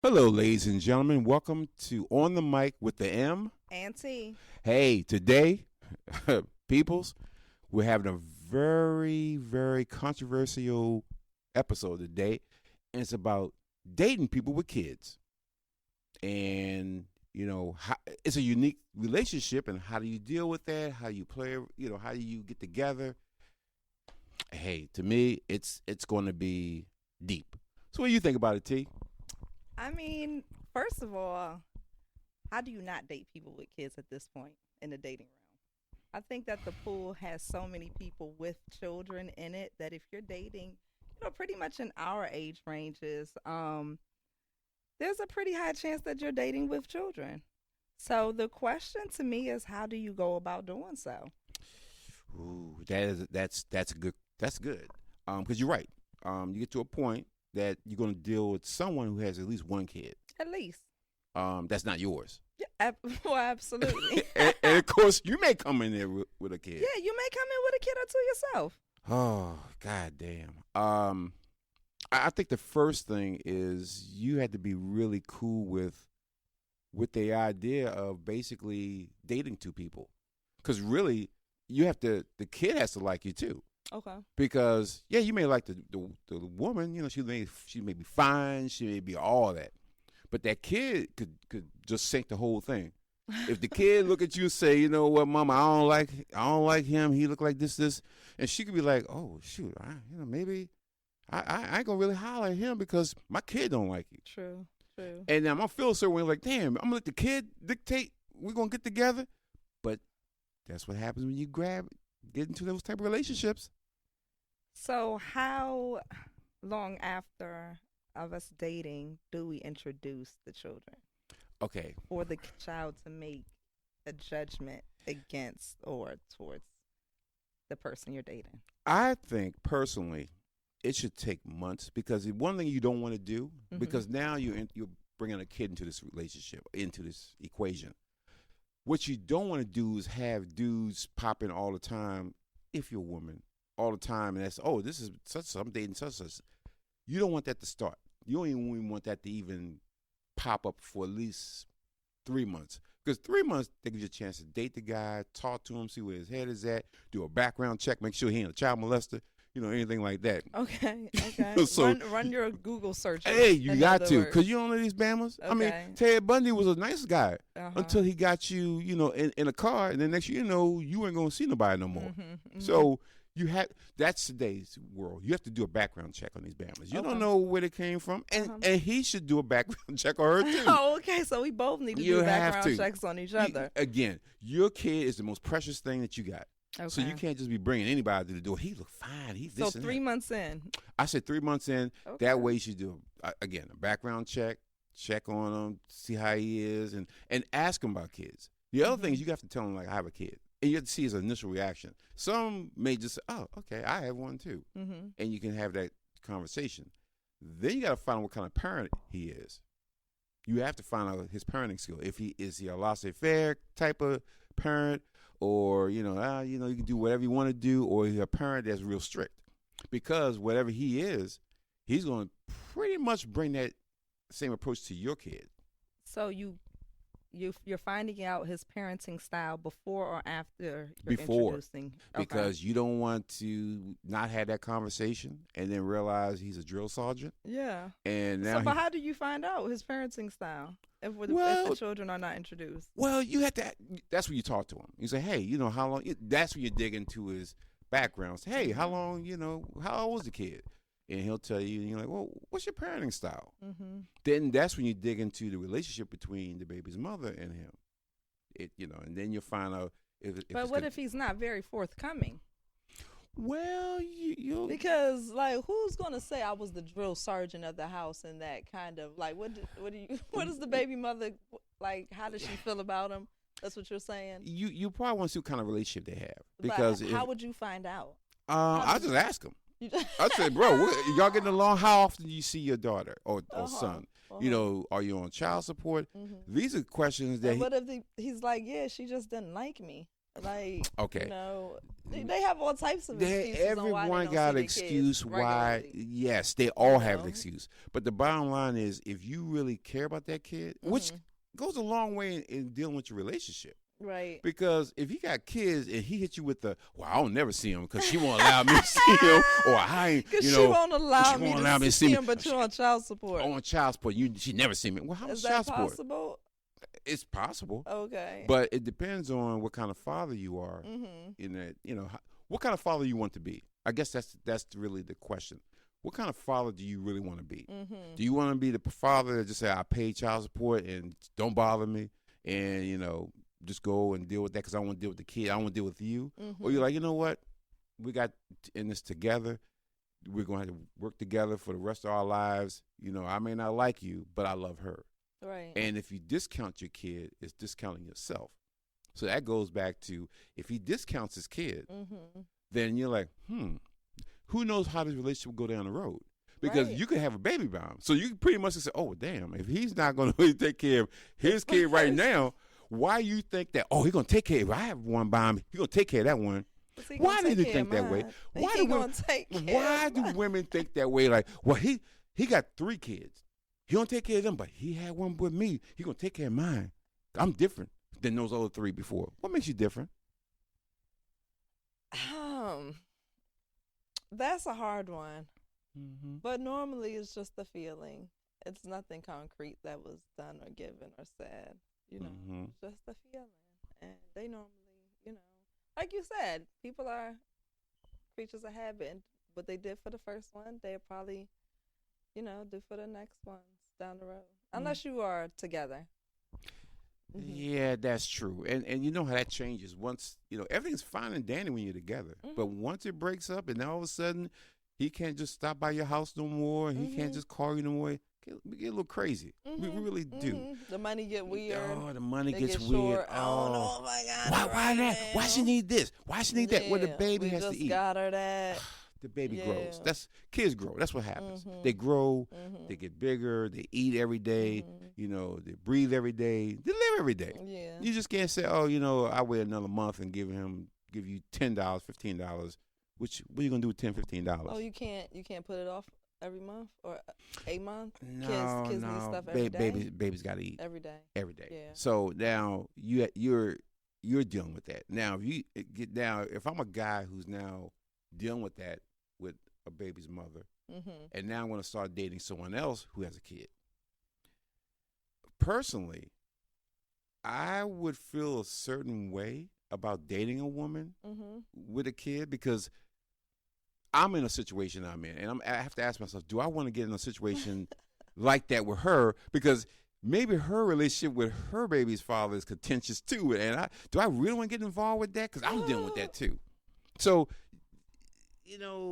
Hello, ladies and gentlemen. Welcome to On the Mic with the M. Auntie. Hey, today, peoples, we're having a very, very controversial episode today. And it's about dating people with kids. And, it's a unique relationship. And how do you deal with that? How do you play, how do you get together? Hey, to me, it's going to be deep. So what do you think about it, T? I mean, first of all, how do you not date people with kids at this point in the dating realm? I think that the pool has so many people with children in it that if you're dating, pretty much in our age ranges, there's a pretty high chance that you're dating with children. So the question to me is, how do you go about doing so? Ooh, that's good. That's good. Because you're right. You get to a point that you're going to deal with someone who has at least one kid. At least. That's not yours. Yeah, well, absolutely. and of course, you may come in there with a kid. Yeah, you may come in with a kid or two yourself. Oh, God damn. I think the first thing is you had to be really cool with the idea of basically dating two people. Because really, the kid has to like you too. Okay. Because you may like the woman, she may be fine, she may be all that, but that kid could just sink the whole thing. If the kid look at you and say, you know what, Mama, I don't like him. He look like this, and she could be like, oh shoot, maybe I ain't gonna really holler at him because my kid don't like you. True. And I'm gonna feel a certain way, like, damn, I'm gonna let the kid dictate. We're gonna get together, but that's what happens when you get into those type of relationships. So how long after of us dating do we introduce the children? Okay. For the child to make a judgment against or towards the person you're dating? I think personally it should take months because one thing you don't want to do, because now you're bringing a kid into this relationship, into this equation. What you don't want to do is have dudes pop in all the time if you're a woman. All the time, and that's, this is such, I'm dating such. You don't want that to start. You don't even want that to even pop up for at least 3 months. Because 3 months, they give you a chance to date the guy, talk to him, see where his head is at, do a background check, make sure he ain't a child molester, anything like that. Okay. So, run your Google search. Hey, you got to, because you don't know these Bamas. Okay. I mean, Ted Bundy was a nice guy until he got you, in a car, and then next you know, you ain't going to see nobody no more. So, that's today's world. You have to do a background check on these Bamas. You don't know where they came from, and he should do a background check on her too. Oh, okay. So we both need to do background checks on each other. Again, your kid is the most precious thing that you got. Okay. So you can't just be bringing anybody to the door. He look fine. He's this. So 3 months in. I said 3 months in. Okay. That way you should do a background check on him, see how he is, and ask him about kids. The other thing is you have to tell him, like, I have a kid. And you have to see his initial reaction. Some may just say, oh, okay, I have one too. And you can have that conversation. Then you got to find out what kind of parent he is. You have to find out his parenting skill. If is he a laissez-faire type of parent, or, you can do whatever you want to do, or he's a parent that's real strict. Because whatever he is, he's going to pretty much bring that same approach to your kid. So you're finding out his parenting style before or after you're introducing? Because you don't want to not have that conversation and then realize he's a drill sergeant. Yeah. And now but how do you find out his parenting style if the children are not introduced? Well, you have to. That's when you talk to him. You say, hey, how long? That's when you dig into his background. Say, hey, how long? How old was the kid? And he'll tell you, and you're like, well, what's your parenting style? Then that's when you dig into the relationship between the baby's mother and him. And then you'll find out if But what if he's not very forthcoming? Well, you'll... Because, like, who's going to say I was the drill sergeant of the house and that kind of, like, what is the baby mother, like, how does she feel about him? That's what you're saying? You probably want to see what kind of relationship they have. Because how would you find out? I'll just ask them. I said, bro, y'all getting along? How often do you see your daughter or son? Are you on child support? These are questions that. What if he's like, yeah, she just didn't like me. Like, Okay. you know, they have all types of excuses. Everyone got an excuse why. Yes, they all have an excuse. But the bottom line is, if you really care about that kid, which goes a long way in dealing with your relationship. Right. Because if he got kids and he hit you with the, well, I don't never see him because she won't allow me to see him, or I ain't, you know, she won't allow me to see him, but you're on child support. On child support, she never see me. Well, how much child support? Is that possible? It's possible. Okay. But it depends on what kind of father you are. In that, you know, what kind of father you want to be. I guess that's really the question. What kind of father do you really want to be? Do you want to be the father that just say, I pay child support and don't bother me, and, you know, just go and deal with that because I want to deal with the kid. I want to deal with you. Or you're like, you know what? We got in this together. We're going to have to work together for the rest of our lives. You know, I may not like you, but I love her. Right. And if you discount your kid, it's discounting yourself. So that goes back to, if he discounts his kid, then you're like, who knows how this relationship will go down the road? Because you could have a baby by him. So you can pretty much say, oh, damn, if he's not going to really take care of his kid right now, why you think that, oh, he's going to take care of it? I have one by him. He's going to take care of that one. Why do you think that way? Why do women think that way? Like, well, he got 3 kids. He don't take care of them, but he had one with me. He going to take care of mine. I'm different than those other 3 before. What makes you different? That's a hard one. But normally it's just the feeling. It's nothing concrete that was done or given or said. You know, it's just the feeling. And they normally, you know, like you said, people are creatures of habit. And what they did for the first one, they'll probably, you know, do for the next ones down the road. Unless you are together. Yeah, that's true. And you know how that changes. Once, you know, everything's fine and dandy when you're together. But once it breaks up and all of a sudden he can't just stop by your house no more, and he can't just call you no more, we get a little crazy. We really do. The money get weird. Oh, the money gets weird. Oh my God. Why that? Why she need this? Why she need that? Well, the baby has to eat. Got her that. The baby grows. Kids grow. That's what happens. They grow. They get bigger. They eat every day. You know, they breathe every day. They live every day. Yeah. You just can't say, oh, you know, I wait another month and give you $10, $15. Which, what are you gonna do with $10, $15? Oh, you can't put it off every month or a month. No, kids need stuff every day. Babies got to eat every day. Every day. Yeah. So now you're dealing with that. Now if I'm a guy who's now dealing with that with a baby's mother, and now I'm going to start dating someone else who has a kid. Personally, I would feel a certain way about dating a woman with a kid because I'm in a situation I'm in, and I have to ask myself, do I want to get in a situation like that with her? Because maybe her relationship with her baby's father is contentious too, and do I really want to get involved with that? Because I'm dealing with that too. So, you know,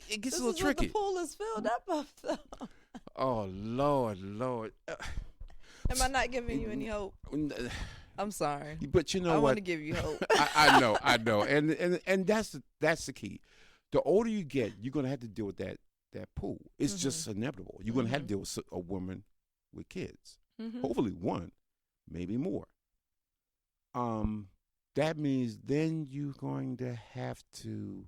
it gets a little tricky. The pool is filled up of though. Oh, Lord. Am I not giving you any hope? I'm sorry, but you know what? I want to give you hope. I know, and that's the key. The older you get, you're gonna have to deal with that pool. It's just inevitable. You're gonna have to deal with a woman with kids. Hopefully one, maybe more. That means then you're going to have to.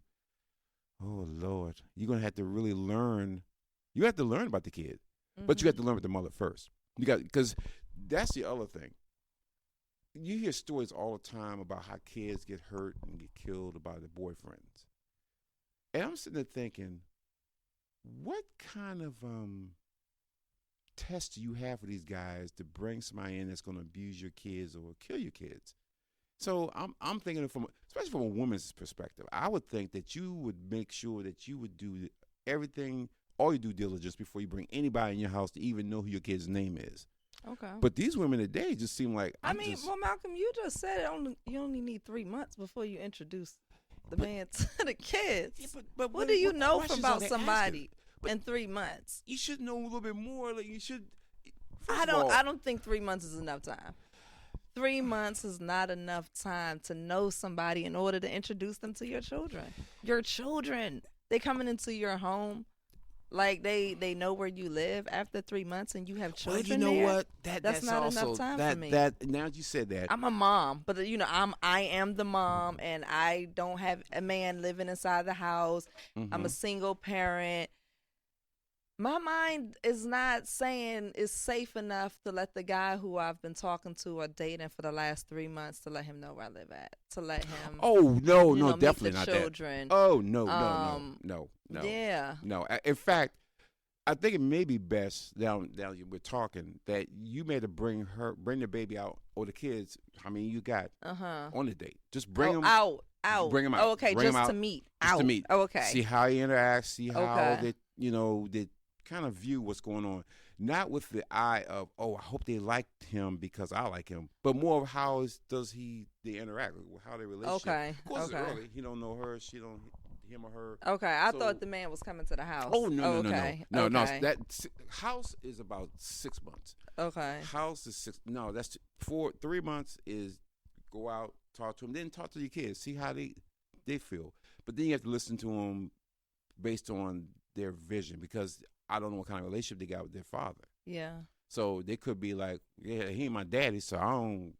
Oh Lord, you're gonna have to really learn. You have to learn about the kid, but you have to learn about the mother first. Because that's the other thing. You hear stories all the time about how kids get hurt and get killed by their boyfriends. And I'm sitting there thinking, what kind of test do you have for these guys to bring somebody in that's going to abuse your kids or kill your kids? So I'm thinking especially from a woman's perspective, I would think that you would make sure that you would do everything, all your due diligence before you bring anybody in your house to even know who your kid's name is. Okay. But these women today just seem like well, Malcolm, you just said you only need 3 months before you introduce the man to the kids. Yeah, but what do you know about somebody in 3 months? You should know a little bit more. Like you should. I don't think 3 months is enough time. 3 months is not enough time to know somebody in order to introduce them to your children. Your children, they coming into your home. Like they know where you live after 3 months and you have Well, children you know there? what? That's not also enough time for me. that now that you said that. I'm a mom, but I am the mom, and I don't have a man living inside the house. I'm a Hmm. single parent. My mind is not saying it's safe enough to let the guy who I've been talking to or dating for the last 3 months to let him know where I live at, to let him, Oh no, no, meet the definitely not that. children. Oh no, no, no, Um, no, no, yeah. no. In fact, I think it may be best now we're talking that you may have to bring the baby out or the kids. I mean, you got Uh-huh. on the date. Just bring Oh, them. out. Bring them out. Oh, okay, Bring them just to out. meet. Just to Out. meet. Oh, okay. See how he interacts. See how Okay. they kind of view what's going on. Not with the eye of, oh, I hope they liked him because I like him, but more of does they interact, how their relationship. Okay. Of course, Okay. it's early. He don't know her. She don't him or her. Okay. I So, thought the man was coming to the house. oh no no no Okay. no no no. Okay. That house is about 6 months. Okay. House is six. No, that's 3 months is go out, talk to them, then talk to your kids, see how they feel. But then you have to listen to them based on their vision because I don't know what kind of relationship they got with their father. Yeah. So they could be like, yeah, he ain't my daddy, so I don't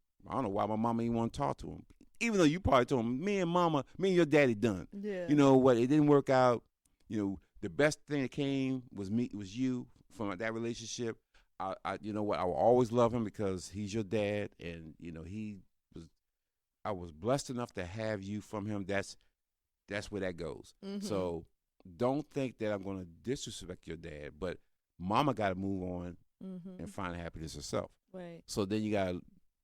know why my mama even want to talk to him. Even though you probably told him, me and your daddy done. Yeah. You know what? It didn't work out. You know, the best thing that came was you from that relationship. You know what? I will always love him because he's your dad, and you know I was blessed enough to have you from him. That's where that goes. Mm-hmm. So don't think that I'm going to disrespect your dad, but mama got to move on Mm-hmm. and find happiness herself. Right. So then you got,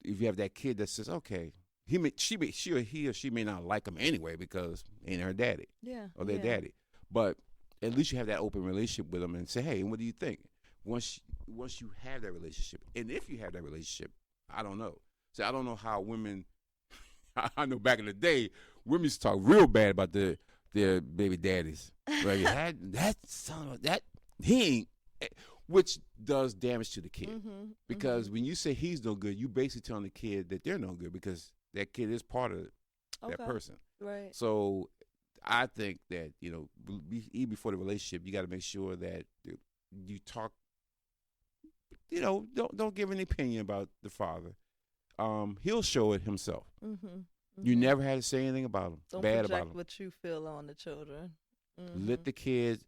if you have that kid that says, okay, he or she may not like him anyway because ain't her daddy Yeah. or their daddy, but at least you have that open relationship with them and say, hey, what do you think? Once you have that relationship, and if you have that relationship, I don't know. So I don't know how women. I know back in the day, women used to talk real bad about their baby daddies. Like that son of that he ain't, which does damage to the kid. Mm-hmm. Because when you say he's no good, you basically telling the kid that they're no good because that kid is part of that person. Right. So I think that even before the relationship, you got to make sure that you talk. Don't give any opinion about the father. He'll show it himself. Mm-hmm. Mm-hmm. You never had to say anything about him, Don't bad project about him. what you feel on the children. Mm-hmm. Let the kid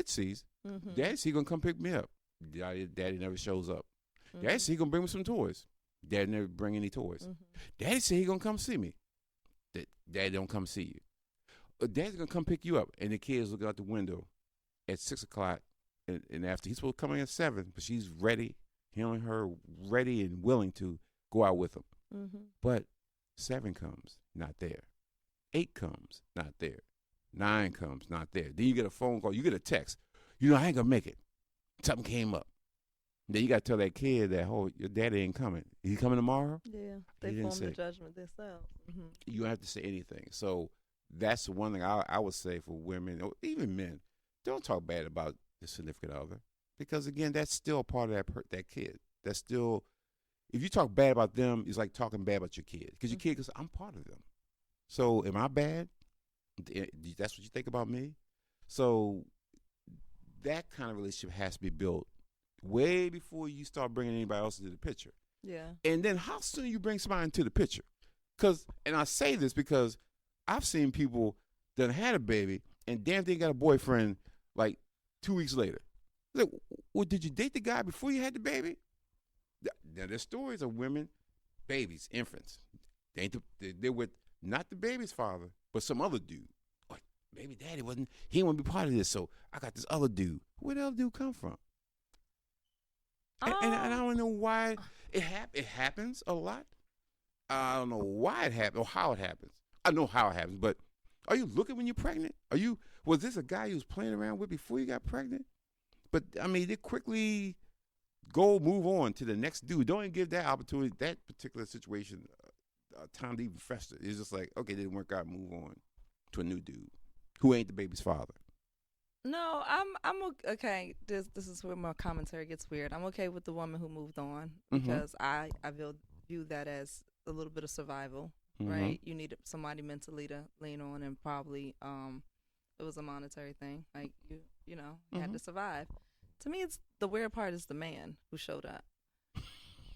sees. Mm-hmm. Daddy, he gonna come pick me up. Daddy never shows up. Mm-hmm. Daddy said he gonna bring me some toys. Daddy never bring any toys. Mm-hmm. Daddy said he gonna come see me. Daddy don't come see you. Daddy's gonna come pick you up, and the kid's looking out the window at 6:00, and after he's supposed to come in at 7, but she's ready, him and her ready and willing to go out with him. Mm-hmm. But 7 comes, not there. 8 comes, not there. 9 comes, not there. Then you get a phone call, you get a text. I ain't gonna make it. Something came up. Then you gotta tell that kid that, your daddy ain't coming. Is he coming tomorrow? Yeah, they form the judgment themselves. Mm-hmm. You don't have to say anything. So that's one thing I would say for women or even men. Don't talk bad about the significant other because again, that's still a part of that kid. That's still, if you talk bad about them, it's like talking bad about your kid because your kid goes, I'm part of them. So am I bad? That's what you think about me? So that kind of relationship has to be built way before you start bringing anybody else into the picture. Yeah. And then how soon you bring somebody into the picture? And I say this because I've seen people that had a baby and damn thing got a boyfriend like 2 weeks later. Like, well, did you date the guy before you had the baby? Now, there's stories of women, babies, infants. They're with not the baby's father, but some other dude. Like, baby daddy he didn't want to be part of this, so I got this other dude. Where the other dude come from? And I don't know why it happens a lot. I don't know why it happens or how it happens. I know how it happens, but are you looking when you're pregnant? Was this a guy you was playing around with before you got pregnant? But I mean, they quickly move on to the next dude. Don't even give that opportunity, that particular situation, time to even fester. It's just like, okay, it didn't work out, move on to a new dude who ain't the baby's father. No, I'm okay. This is where my commentary gets weird. I'm okay with the woman who moved on because I view that as a little bit of survival, right? You need somebody mentally to lean on, and probably it was a monetary thing. Like had to survive. To me, it's the weird part is the man who showed up.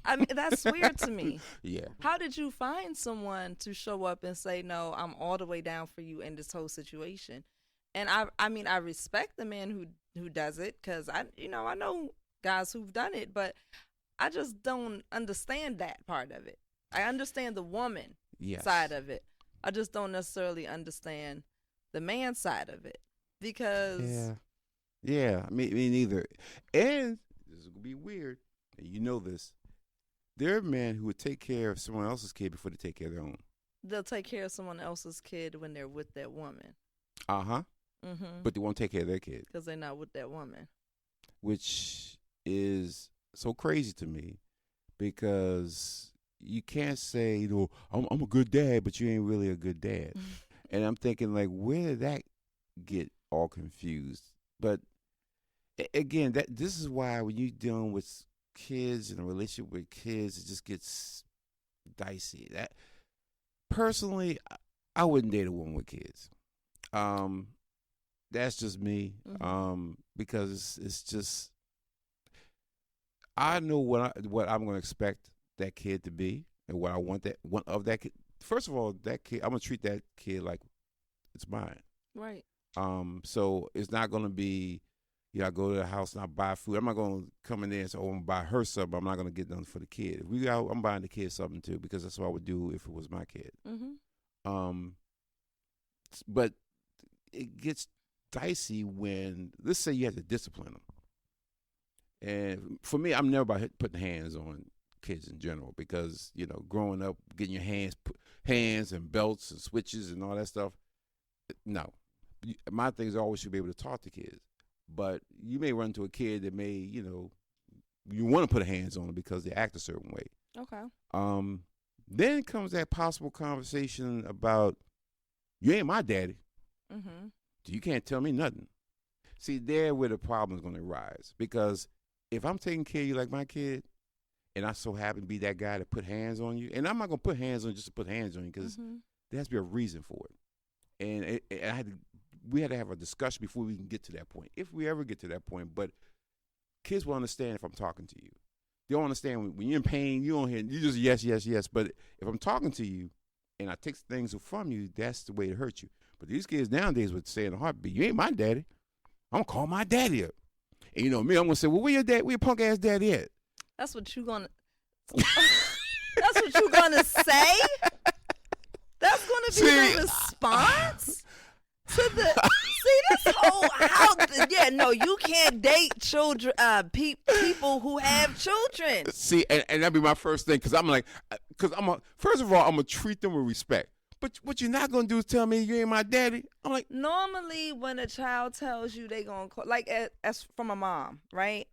I mean, that's weird to me. Yeah. How did you find someone to show up and say, no, I'm all the way down for you in this whole situation? And I mean, I respect the man who does it, because I know guys who've done it, but I just don't understand that part of it. I understand the woman side of it. I just don't necessarily understand the man side of it, because yeah, me neither. And this is gonna be weird, and you know this. There are men who would take care of someone else's kid before they take care of their own. They'll take care of someone else's kid when they're with that woman. But they won't take care of their kid because they're not with that woman, which is so crazy to me, because you can't say, I'm a good dad, but you ain't really a good dad. And I'm thinking, like, where did that get all confused? But again, this is why when you're dealing with kids and a relationship with kids, it just gets dicey. That personally, I wouldn't date a woman with kids. That's just me. Because it's just, I know what I'm going to expect that kid to be, and what I want of that kid. First of all, that kid, I'm going to treat that kid like it's mine. Right. So it's not going to be, I go to the house and I buy food. I'm not going to come in there and say, I'm going to buy her something. I'm not going to get nothing for the kid. If we go out, I'm buying the kid something too, because that's what I would do if it was my kid. But it gets dicey when, let's say you have to discipline them. And for me, I'm never about putting hands on kids in general, because, growing up, getting your hands and belts and switches and all that stuff, no. My thing is I always should be able to talk to kids. But you may run into a kid that may, you want to put hands on them because they act a certain way. Okay. Then comes that possible conversation about, you ain't my daddy. So you can't tell me nothing. See, there where the problem is going to arise. Because if I'm taking care of you like my kid, and I so happen to be that guy to put hands on you, and I'm not going to put hands on you just to put hands on you, because there has to be a reason for it. And we had to have a discussion before we can get to that point, if we ever get to that point. But kids will understand if I'm talking to you. They'll understand when you're in pain, you don't hear, you just yes, yes, yes. But if I'm talking to you and I take things from you, that's the way to hurt you. But these kids nowadays would say in a heartbeat, you ain't my daddy. I'm going to call my daddy up. And me, I'm going to say, well, where your punk ass daddy at? That's what you going to That's what you going to say? That's going to be the response to the this whole you can't date children, people who have children. See, and that'd be my first thing, because I'm like, first of all, I'm gonna treat them with respect. But what you're not gonna do is tell me you ain't my daddy. I'm like, normally when a child tells you they gonna call, like as from a mom, right?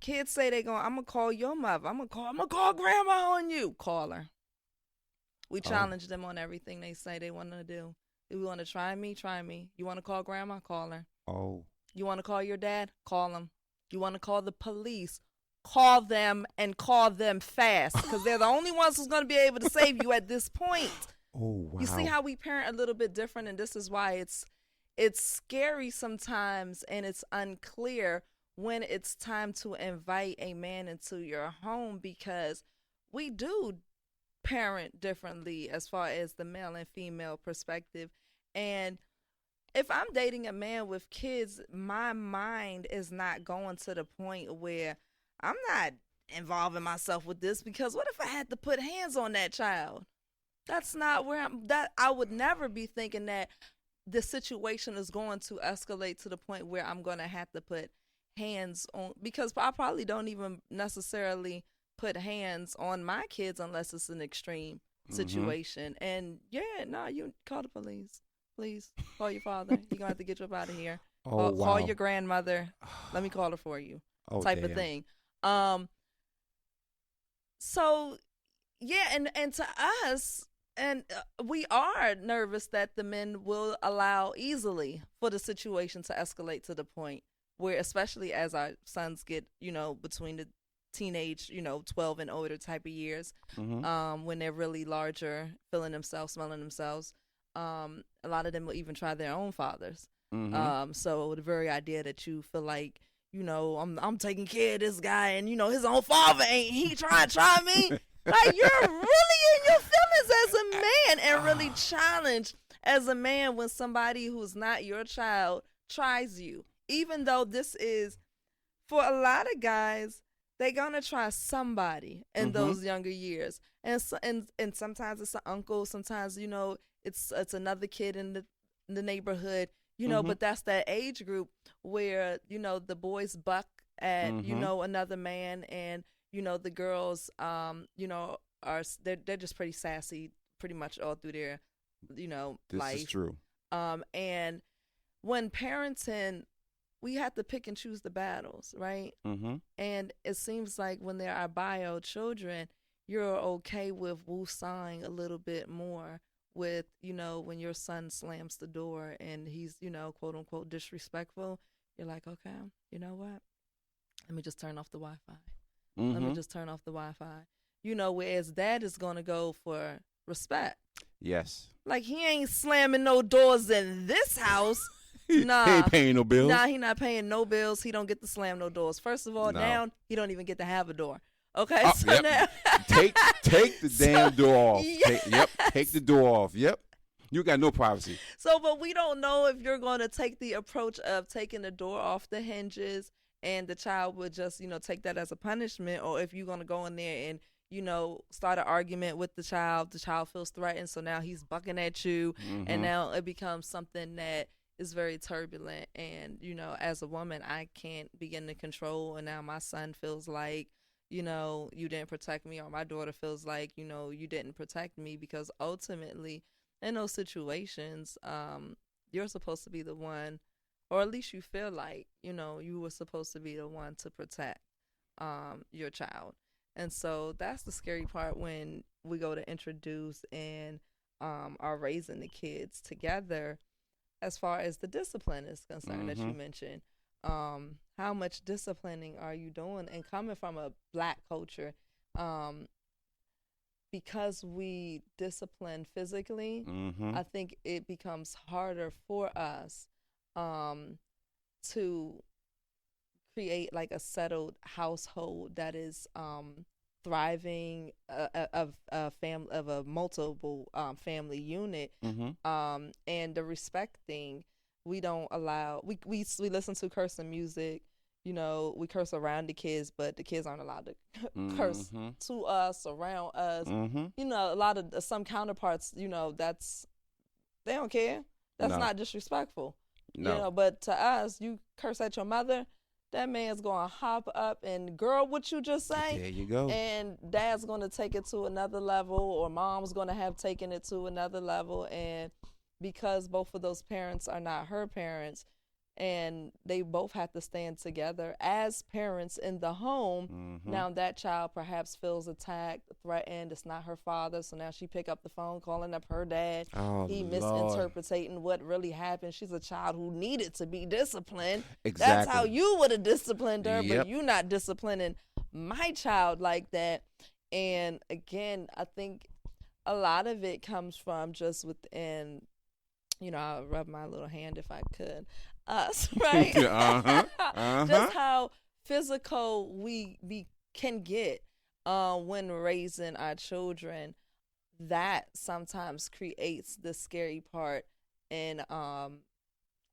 Kids say I'm gonna call your mother. I'm gonna call grandma on you. Call her. We challenge them on everything they say they want to do. If you want to try me, try me. You want to call grandma? Call her. You want to call your dad? Call him. You want to call the police? Call them, and call them fast, because they're the only ones who's going to be able to save you at this point. Wow. You see how we parent a little bit different, and this is why it's scary sometimes, and it's unclear when it's time to invite a man into your home, because we do parent differently as far as the male and female perspective. And if I'm dating a man with kids, my mind is not going to the point where I'm not involving myself with this, because what if I had to put hands on that child? That's not where I would never be thinking that the situation is going to escalate to the point where I'm going to have to put hands on, because I probably don't even necessarily put hands on my kids unless it's an extreme situation. And you call the police. Please call your father. You're gonna have to get you up out of here. Call your grandmother. Let me call her for you. Type of thing. So and to us, and we are nervous that the men will allow easily for the situation to escalate to the point where, especially as our sons get, between the teenage, 12 and older type of years, when they're really larger, feeling themselves, smelling themselves, a lot of them will even try their own fathers. So the very idea that you feel like, I'm taking care of this guy, and his own father ain't he trying to try me? Like, you're really in your feelings as a man, and really challenged as a man when somebody who's not your child tries you. Even though this is, for a lot of guys, they're gonna try somebody in those younger years, and sometimes it's an uncle, sometimes it's another kid in the neighborhood. But that's that age group where, the boys buck at, another man, and, the girls, they're just pretty sassy pretty much all through their, life. This is true. And when parenting, we have to pick and choose the battles, right? And it seems like when they're our bio children, you're okay with woo-sawing a little bit more with, when your son slams the door and he's, quote unquote disrespectful, you're like, okay, you know what? Let me just turn off the Wi-Fi. Let me just turn off the Wi-Fi. Whereas dad is going to go for respect. Yes. Like, he ain't slamming no doors in this house. Nah. He ain't paying no bills. Nah, he not paying no bills. He don't get to slam no doors. First of all, now he don't even get to have a door. Okay, so now take the damn door off. Yeah. Take the door off. Yep. You got no privacy. So, but we don't know if you're going to take the approach of taking the door off the hinges and the child would just, take that as a punishment, or if you're going to go in there and, start an argument with the child feels threatened, so now he's bucking at you, and now it becomes something that is very turbulent. And, as a woman, I can't begin to control, and now my son feels like, you didn't protect me, or my daughter feels like, you didn't protect me, because ultimately in those situations, you're supposed to be the one, or at least you feel like, you were supposed to be the one to protect your child. And so that's the scary part when we go to introduce and are raising the kids together, as far as the discipline is concerned, that you mentioned. How much disciplining are you doing? And coming from a Black culture, because we discipline physically, I think it becomes harder for us to create like a settled household that is thriving, of a multiple family unit, and the respecting. We don't allow, we listen to cursing music, we curse around the kids, but the kids aren't allowed to curse to us, around us. A lot of some counterparts, they don't care. That's not disrespectful. No. But to us, you curse at your mother, that man's going to hop up and, girl, what you just say? There you go. And dad's going to take it to another level, or mom's going to have taken it to another level. And because both of those parents are not her parents, and they both have to stand together as parents in the home, now that child perhaps feels attacked, threatened. It's not her father, so now she pick up the phone calling up her dad. He misinterpreting what really happened. She's a child who needed to be disciplined. Exactly. That's how you would have disciplined her, but you not disciplining my child like that. And again, I think a lot of it comes from just within, I'll rub my little hand if I could, us, right? Just how physical we can get when raising our children. That sometimes creates the scary part in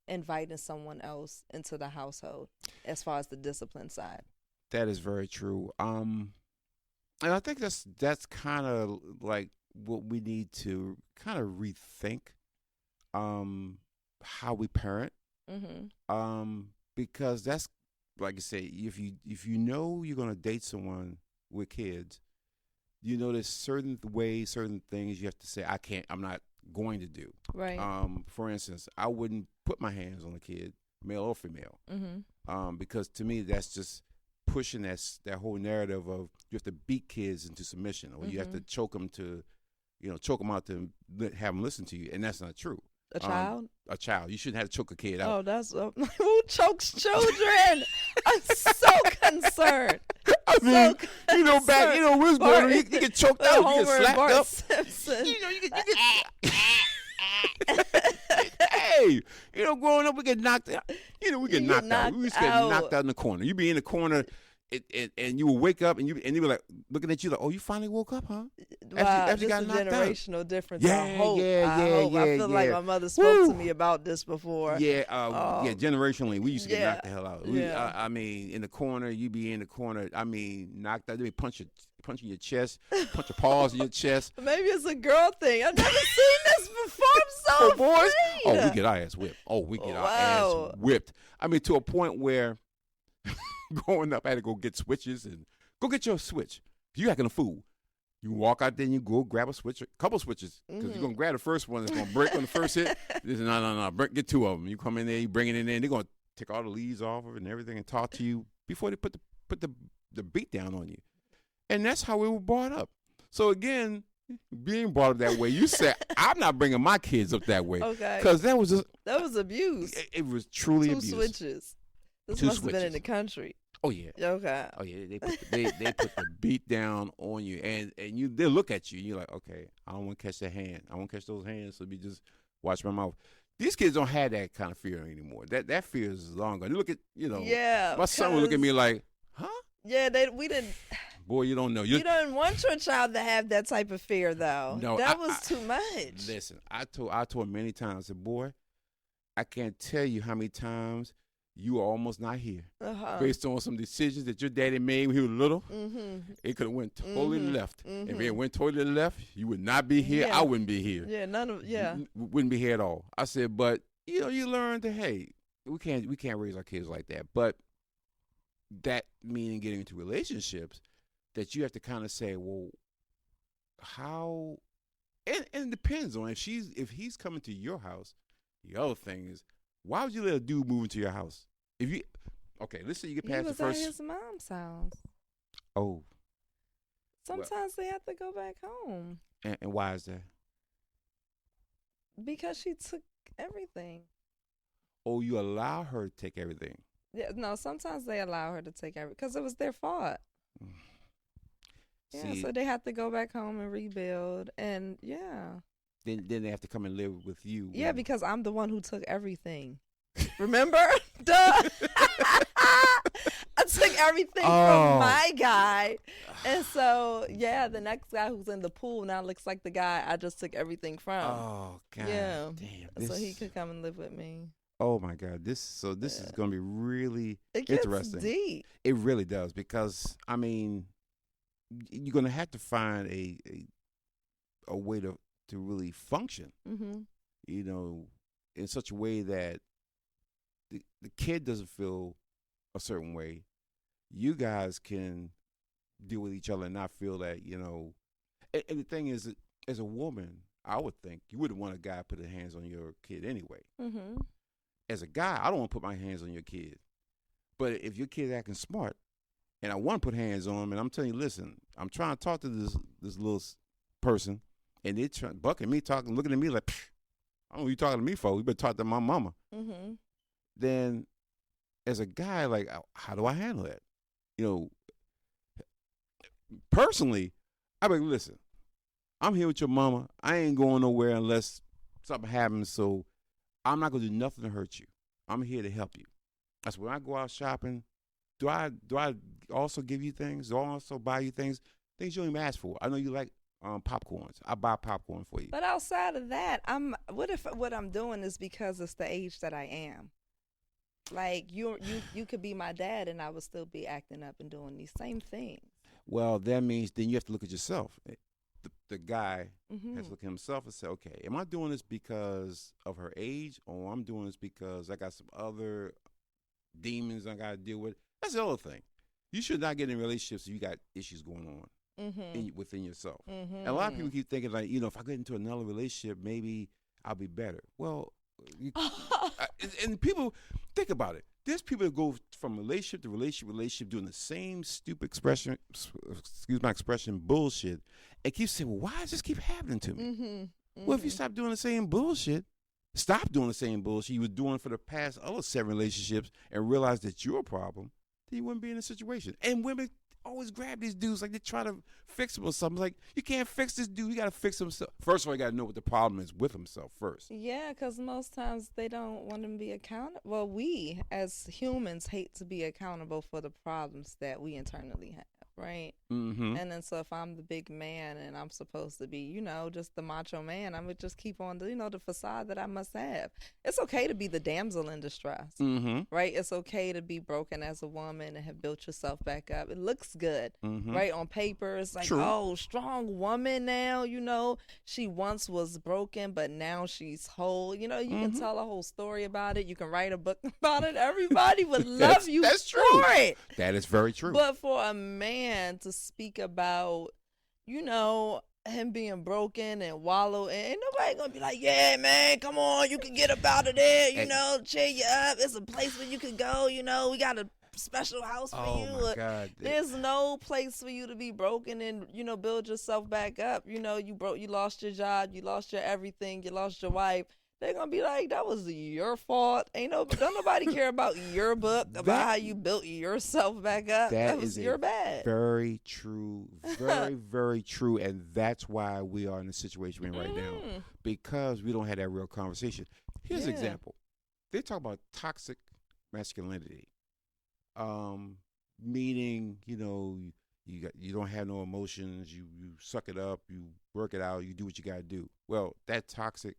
inviting someone else into the household, as far as the discipline side. That is very true. And I think that's kind of like what we need to kind of rethink, how we parent. Because that's, like I say, if you know you're gonna date someone with kids, there's certain ways, certain things you have to say, I'm not going to do. Right. For instance, I wouldn't put my hands on a kid, male or female, because to me that's just pushing that whole narrative of you have to beat kids into submission, or you have to choke them out to have them listen to you, and that's not true. A child? A child. You shouldn't have to choke a kid out. Oh, that's who chokes children? I'm so concerned. I mean, back, Wisdom, you get choked out, you get slapped up. Simpson. You get Hey, growing up, we get knocked out. We get knocked out. We used to get knocked out in the corner. You be in the corner, and you will wake up, and you be like looking at you like, oh, you finally woke up, huh? Wow, after you got knocked out. Generational difference. Yeah, I hope. I feel like my mother spoke to me about this before. Yeah, generationally, we used to get knocked the hell out. Yeah. I mean, in the corner, you be in the corner. I mean, knocked out. They punching your chest, punch your paws in your chest. Maybe it's a girl thing. I've never seen this before. I'm so For boys, afraid. we get our ass whipped. We get our ass whipped. I mean, to a point where growing up, I had to go get switches and go get your switch. You acting a fool. You walk out there and you go grab a switch, a couple switches, because you're going to grab the first one that's going to break on the first hit. This is, no, get two of them. You come in there, you bring it in there, and they're going to take all the leaves off of it and everything and talk to you before they put the beat down on you. And that's how we were brought up. So, again, being brought up that way, you said, I'm not bringing my kids up that way. Okay. Because that was abuse. It was truly Two abuse. Switches. This Two must switches. have been in the country. Oh yeah. Okay. Oh yeah. They put the beat down on you, and they look at you. And you're like, okay, I don't want to catch that hand. I won't catch those hands. So just watch my mouth. These kids don't have that kind of fear anymore. That fear is long gone. You look at Yeah. My son would look at me like, huh? Yeah. We didn't. Boy, you don't know. You don't want your child to have that type of fear, though. No, that was too much. Listen, I told him many times, I said, boy, I can't tell you how many times you are almost not here based on some decisions that your daddy made when he was little. It could have went totally left. If it went totally left, you would not be here. I wouldn't be here. Yeah, wouldn't be here at all. I said, but you learn that, hey, we can't raise our kids like that. But that meaning getting into relationships that you have to kind of say, well, how, and it depends on if he's coming to your house. The other thing is, why would you let a dude move into your house? Let's say you get past the first. He was at his mom's house. Oh. Sometimes they have to go back home. And why is that? Because she took everything. Oh, you allow her to take everything? Yeah, no, sometimes they allow her to take everything because it was their fault. So they have to go back home and rebuild, and Then they have to come and live with you. Yeah, because I'm the one who took everything. Remember? Duh. I took everything from my guy. And so, the next guy who's in the pool now looks like the guy I just took everything from. Oh, God. Yeah. Damn. So he could come and live with me. Oh, my God. This is going to be really It interesting. gets deep. It really does because, I mean, you're going to have to find a way to really function, in such a way that the kid doesn't feel a certain way. You guys can deal with each other and not feel that, and the thing is, as a woman, I would think you wouldn't want a guy put his hands on your kid anyway. As a guy, I don't want to put my hands on your kid. But if your kid's acting smart and I want to put hands on him and I'm telling you, listen, I'm trying to talk to this little person, and they bucking me, looking at me like, I don't know what you're talking to me for. You better talk to my mama. Then, as a guy, like, how do I handle that? Personally, I'm like, listen, I'm here with your mama. I ain't going nowhere unless something happens, so I'm not going to do nothing to hurt you. I'm here to help you. That's when I go out shopping. Do I also give you things? Do I also buy you things you don't even ask for? I know you like popcorns. I buy popcorn for you. But outside of that, what if what I'm doing is because it's the age that I am? Like you could be my dad and I would still be acting up and doing these same things. Well, that means then you have to look at yourself. The guy has to look at himself and say, okay, am I doing this because of her age, or I'm doing this because I got some other demons I got to deal with? That's the other thing. You should not get in relationships if you got issues going on within yourself. And a lot of people keep thinking like, if I get into another relationship, maybe I'll be better. Well, and people think about it. There's people that go from relationship to relationship doing the same stupid expression, bullshit, and keep saying, well, why does this keep happening to me? Well, if you stop doing the same bullshit, stop doing the same bullshit you were doing for the past other 7 relationships and realize that you're a problem, then you wouldn't be in a situation. And women, always grab these dudes like they try to fix him or something. Like, you can't fix this dude. You got to fix himself. First of all, you got to know what the problem is with himself first. Yeah, because most times they don't want to be accountable. Well, we as humans hate to be accountable for the problems that we internally have, right? Mm-hmm. And then so if I'm the big man and I'm supposed to be, just the macho man, I'm going to just keep on, the facade that I must have. It's okay to be the damsel in distress, right? It's okay to be broken as a woman and have built yourself back up. It looks good, right? On paper, it's like, oh, strong woman now, she once was broken, but now she's whole. You can tell a whole story about it. You can write a book about it. Everybody would love you that's for true. it. That is very true. But for a man to speak about, him being broken and wallow, and ain't nobody gonna be like, yeah, man, come on, you can get up out of there, cheer you up. It's a place where you can go, we got a special house for you. Oh my God. There's no place for you to be broken and, build yourself back up. You lost your job, you lost your everything, you lost your wife. They're going to be like, that was your fault. Don't nobody care about your book, about how you built yourself back up. That was your bad. Very true. Very, very true. And that's why we are in the situation we're in right now. Because we don't have that real conversation. Here's an example. They talk about toxic masculinity. Meaning, you don't have no emotions, you suck it up, you work it out, you do what you got to do. Well, that toxic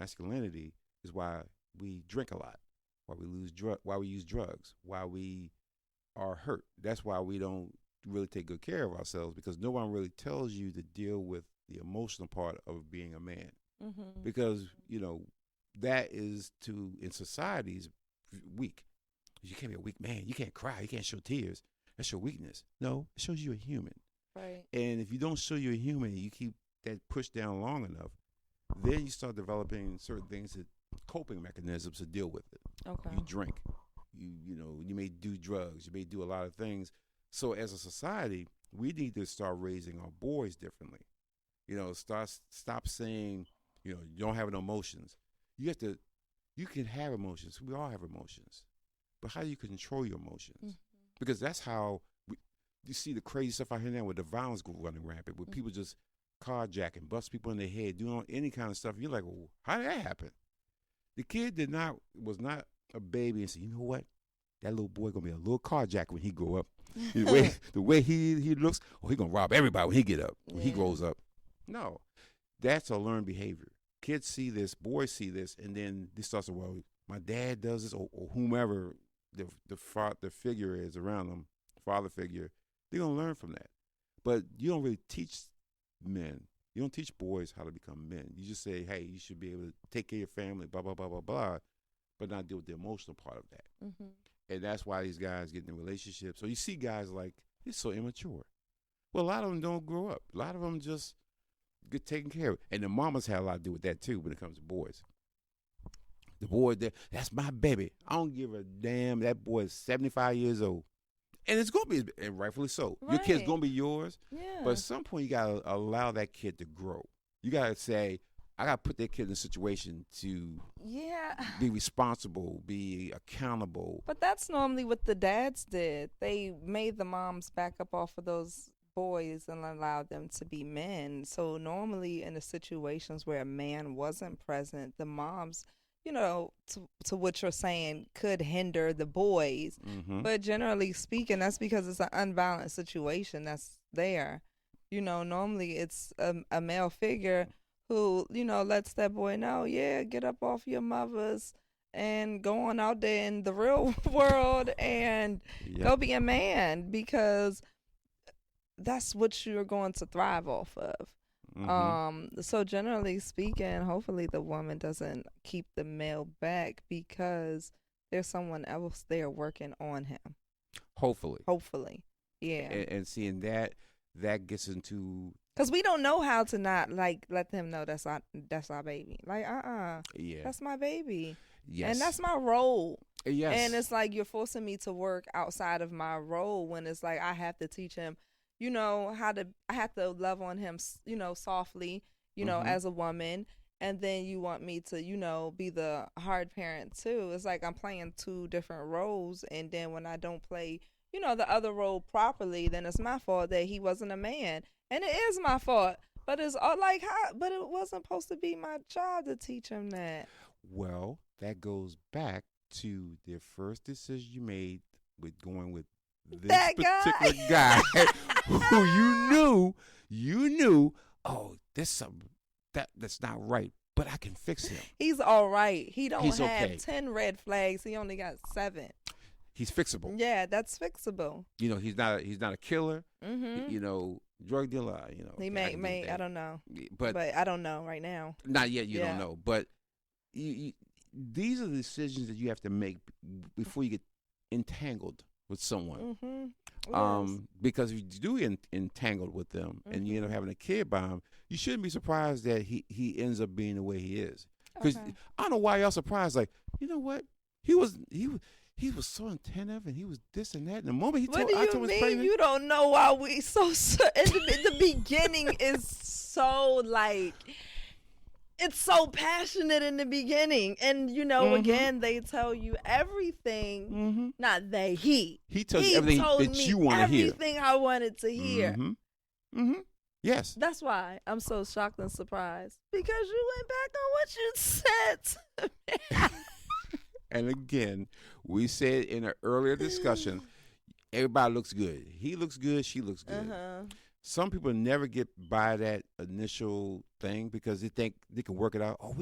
masculinity is why we drink a lot, why we use drugs, why we are hurt. That's why we don't really take good care of ourselves, because no one really tells you to deal with the emotional part of being a man. Because, that is in society's weak. You can't be a weak man. You can't cry. You can't show tears. That's your weakness. No, it shows you a human. Right. And if you don't show you're a human, you keep that pushed down long enough, then you start developing certain things, coping mechanisms to deal with it. Okay. You drink. You may do drugs. You may do a lot of things. So as a society, we need to start raising our boys differently. Stop saying, you don't have no emotions. You can have emotions. We all have emotions. But how do you control your emotions? Because that's how you see the crazy stuff out here now with the violence running rampant, with people just carjacking, bust people in their head, doing any kind of stuff. You're like, well, how did that happen? The kid was not a baby and said, you know what? That little boy gonna be a little carjacker when he grow up. The way he looks, he gonna rob everybody when he grows up. No, that's a learned behavior. Kids see this, boys see this, and then they start saying, well, my dad does this, or whomever the figure is around them, father figure, they're gonna learn from that. But you don't really teach men. You don't teach boys how to become men. You just say, hey, you should be able to take care of your family, blah, blah, blah, blah, blah, but not deal with the emotional part of that. And that's why these guys get in relationships. So you see guys like, they're so immature. Well, a lot of them don't grow up. A lot of them just get taken care of. And the mamas have a lot to do with that, too, when it comes to boys. The boy, that's my baby. I don't give a damn. That boy is 75 years old. And it's going to be, and rightfully so. Right. Your kid's going to be yours. Yeah. But at some point, you got to allow that kid to grow. You got to say, I got to put that kid in a situation to be responsible, be accountable. But that's normally what the dads did. They made the moms back up off of those boys and allowed them to be men. So normally in the situations where a man wasn't present, the moms, to what you're saying, could hinder the boys. But generally speaking, that's because it's an unbalanced situation that's there. Normally it's a male figure who, lets that boy know, get up off your mothers and go on out there in the real world and go be a man, because that's what you're going to thrive off of. So generally speaking, hopefully the woman doesn't keep the male back because there's someone else there working on him. Hopefully. Yeah. And seeing that gets into, because we don't know how to not let them know that's our baby. That's my baby. Yes. And that's my role. Yes. And it's like you're forcing me to work outside of my role, when it's like I have to teach him, I have to love on him, softly, as a woman. And then you want me to, be the hard parent too. It's like I'm playing two different roles. And then when I don't play, the other role properly, then it's my fault that he wasn't a man, and it is my fault. But it's all like how? But it wasn't supposed to be my job to teach him that. Well, that goes back to the first decision you made with going with this That particular guy who you knew, oh, there's something that's not right, but I can fix him. He's all right. He don't He's have okay. 10 red flags. He only got 7. He's fixable. Yeah, that's fixable. He's not a killer. Mm-hmm. Drug dealer. He may I don't know, but I don't know right now. not yet. You don't know, but these are the decisions that you have to make before you get entangled with someone. Mm-hmm. Because if you do entangled with them and you end up having a kid by him, you shouldn't be surprised that he ends up being the way he is. Because I don't know why y'all surprised. Like, you know what? He was so attentive and he was this and that. And the moment he told, I told him pregnant, you don't know why we so in the beginning is so like. It's so passionate in the beginning, and again they tell you everything. Mm-hmm. Not they, he tells you everything that you want to hear. Everything I wanted to hear. Mm-hmm. Mm-hmm. Yes. That's why I'm so shocked and surprised, because you went back on what you said to me. And again, we said in an earlier discussion, everybody looks good. He looks good. She looks good. Some people never get by that initial thing because they think they can work it out. Oh,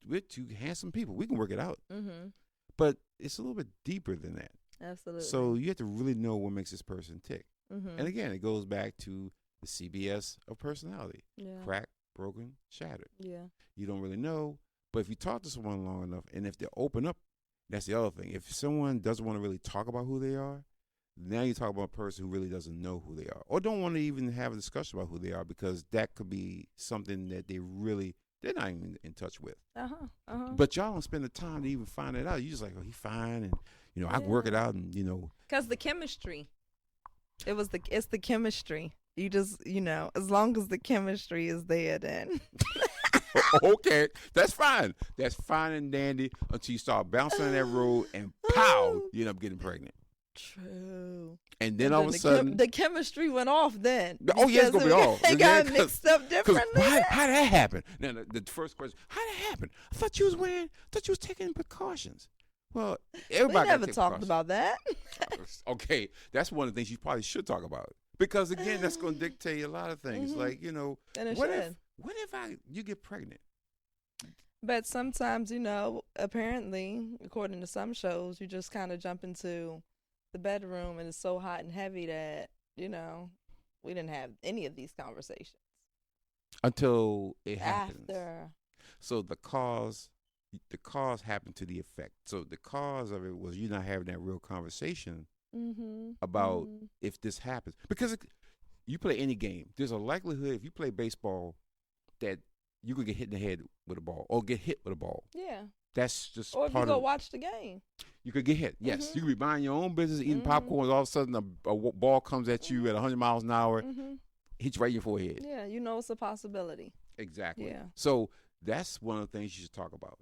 we're two handsome people. We can work it out. Mm-hmm. But it's a little bit deeper than that. Absolutely. So you have to really know what makes this person tick. Mm-hmm. And again, it goes back to the CBS of personality. Yeah. Cracked, broken, shattered. Yeah. You don't really know. But if you talk to someone long enough, and if they open up, that's the other thing. If someone doesn't want to really talk about who they are, now you talk about a person who really doesn't know who they are or don't want to even have a discussion about who they are, because that could be something that they're not even in touch with. But y'all don't spend the time to even find it out. You just like, oh, he's fine, and I can work it out, and because the chemistry, it's the chemistry. You just as long as the chemistry is there, then okay, that's fine. That's fine and dandy until you start bouncing on that road and pow, you end up getting pregnant. True. And then all of a sudden, the chemistry went off. Then oh yeah, it's gonna be off. It got mixed up differently. How did that happen? Now the first question: how did that happen? I thought you was taking precautions. Well, everybody we never talked about that. Okay, that's one of the things you probably should talk about, because again, that's going to dictate a lot of things. Mm-hmm. Like what if you get pregnant? But sometimes apparently, according to some shows, you just kind of jump into the bedroom and it's so hot and heavy that we didn't have any of these conversations until it happens. After. So the cause happened to the effect. So the cause of it was you not having that real conversation about if this happens, because you play any game, there's a likelihood if you play baseball that you could get hit in the head with a ball or get hit with a ball. Yeah. That's just or if part you go of, watch the game. You could get hit. Yes. You could be minding your own business, eating popcorn, all of a sudden a ball comes at you at 100 miles an hour, hits right in your forehead. Yeah, it's a possibility. Exactly. Yeah. So that's one of the things you should talk about.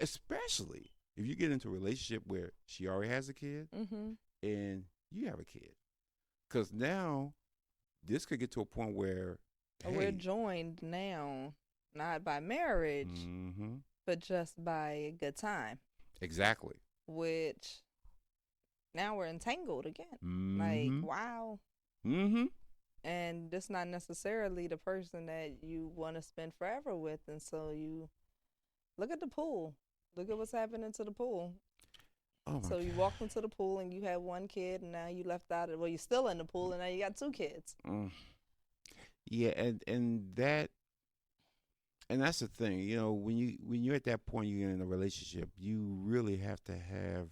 Especially if you get into a relationship where she already has a kid and you have a kid. Because now this could get to a point where we're joined now, not by marriage, but just by a good time. Exactly. Which now we're entangled again. Like, wow. And that's not necessarily the person that you want to spend forever with. And so you look at the pool. Look at what's happening to the pool. Oh my so you God. walked into the pool and you had one kid, and now you left out of, well, you're still in the pool, and now you got 2 kids. Yeah, and that's the thing. When you're at that point, you're in a relationship, you really have to have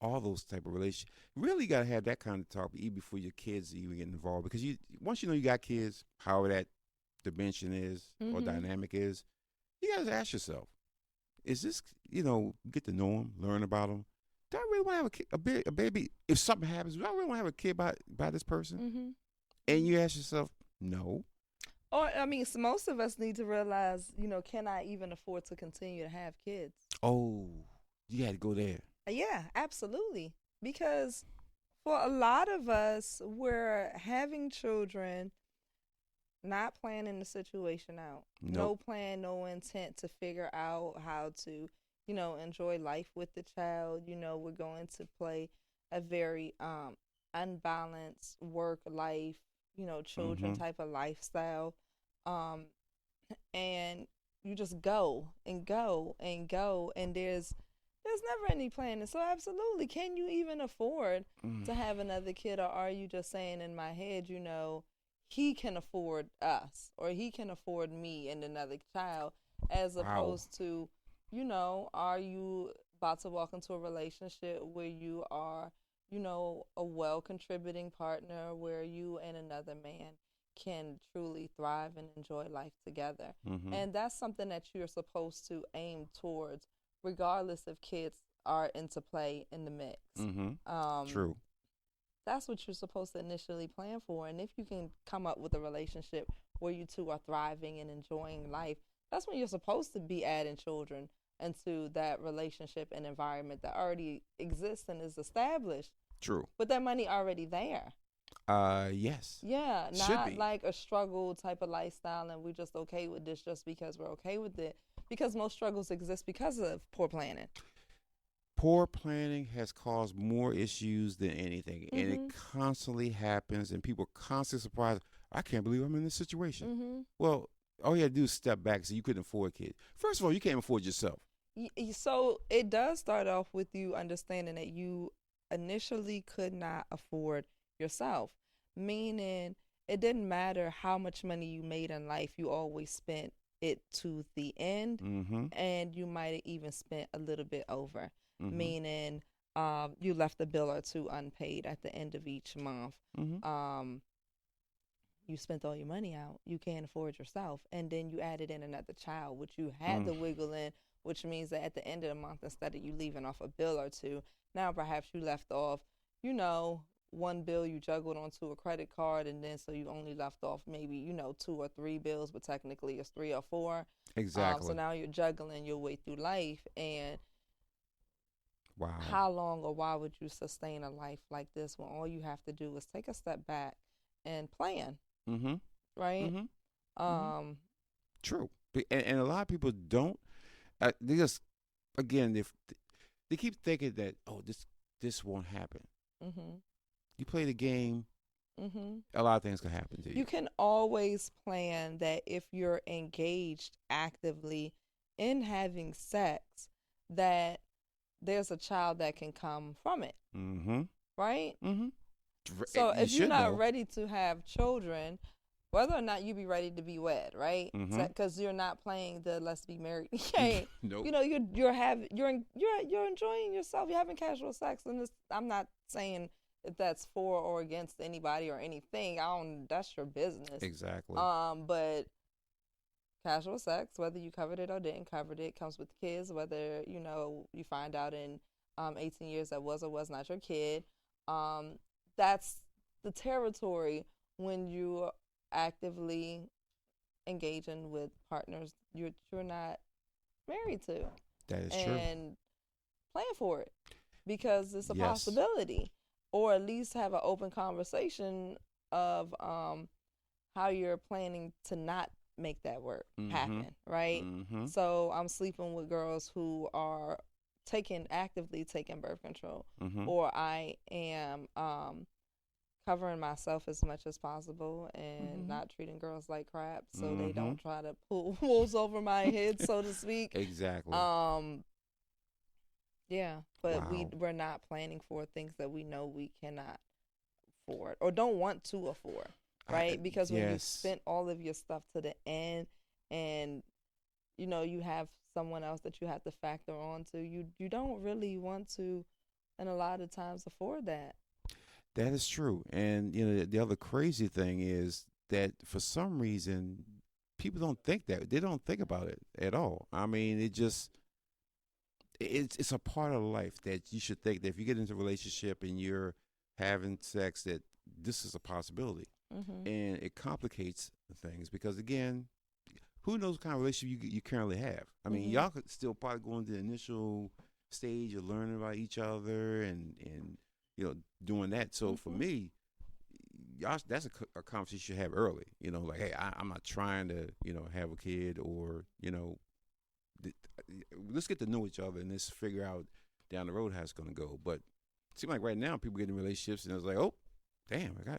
all those type of relationships. Really got to have that kind of talk even before your kids even get involved, because once you got kids, however that dimension is or dynamic is, you got to ask yourself, is this, get to know them, learn about them. Do I really want to have a kid, a baby? If something happens, do I really want to have a kid by this person? And you ask yourself, no. Or, so most of us need to realize, can I even afford to continue to have kids? Oh, you had to go there. Yeah, absolutely. Because For a lot of us, we're having children, not planning the situation out. Nope. No plan, no intent to figure out how to, enjoy life with the child. We're going to play a very unbalanced work life, children Mm-hmm. type of lifestyle. Um, and you just go and go and go, and there's never any planning. So absolutely, can you even afford Mm. to have another kid, or are you just saying in my head, he can afford us, or he can afford me and another child, as Wow. opposed to, are you about to walk into a relationship where you are, a well contributing partner, where you and another man can truly thrive and enjoy life together. Mm-hmm. And that's something that you're supposed to aim towards, regardless if kids are into play in the mix. Mm-hmm. Um, True. that's what you're supposed to initially plan for. And if you can come up with a relationship where you two are thriving and enjoying life, that's when you're supposed to be adding children into that relationship and environment that already exists and is established. True. But that money already there. Yes. Yeah, Should not be. like a struggle type of lifestyle and we're just okay with this just because we're okay with it. Because most struggles exist because of poor planning. Poor planning has caused more issues than anything, and it Mm-hmm. constantly happens, and people are constantly surprised. I can't believe I'm in this situation. Mm-hmm. Well, all you had to do is step back. So you couldn't afford kids. First of all, you can't afford yourself. So it does start off with you understanding that you initially could not afford yourself, meaning it didn't matter how much money you made in life, you always spent it to the end, Mm-hmm. and you might have even spent a little bit over, Mm-hmm. meaning you left a bill or two unpaid at the end of each month. Mm-hmm. Um, you spent all your money out. You can't afford yourself. And then you added in another child, which you had Mm. to wiggle in, which means that at the end of the month, instead of you leaving off a bill or two, now perhaps you left off, one bill you juggled onto a credit card. And then so you only left off maybe, two or three bills, but technically it's three or four. So Exactly. now you're juggling your way through life. And Wow. how long or why would you sustain a life like this when all you have to do is take a step back and plan, Mm-hmm. right? Mm-hmm. Mm-hmm. Um, True. And a lot of people don't. They just, again, they keep thinking that, oh, this won't happen. mhm, You play the game, mhm. a lot of things can happen to you. You can always plan that if you're engaged actively in having sex, that there's a child that can come from it, Mm-hmm. right? Mm-hmm. So You if you're should not know. ready to have children, whether or not you be ready to be wed, right? Mm-hmm. Because you're not playing the let's be married game. Nope. You're enjoying yourself. You're having casual sex, and I'm not saying if that's for or against anybody or anything. I don't. That's your business. Exactly. But casual sex, whether you covered it or didn't cover it, comes with kids. Whether you find out in 18 years that was or was not your kid. That's the territory when you actively engaging with partners you're not married to, That is true. and plan for it because it's a Yes. possibility, or at least have an open conversation of how you're planning to not make that work happen, right? Mm-hmm. So I'm sleeping with girls who are actively taking birth control, Mm-hmm. or I am covering myself as much as possible and Mhm. not treating girls like crap, so they Mhm. don't try to pull wolves over my head, so to speak. Exactly. Yeah, but Wow. we're not planning for things that we know we cannot afford or don't want to afford, right? Because when you've Yes. spent all of your stuff to the end, and you have someone else that you have to factor on to, you don't really want to, and a lot of times, afford that. That is true. And the other crazy thing is that for some reason people don't think that. They don't think about it at all. I mean, it's a part of life that you should think that if you get into a relationship and you're having sex, that this is a possibility. Mm-hmm. And it complicates things because, again, who knows what kind of relationship you currently have. I mean, Mhm. y'all could still probably go into the initial stage of learning about each other and doing that. So for me, y'all, that's a conversation you should have early. Like, hey, I'm not trying to, have a kid, or, let's get to know each other and let's figure out down the road how it's going to go. But it seems like right now people get in relationships and it's like, oh, damn, I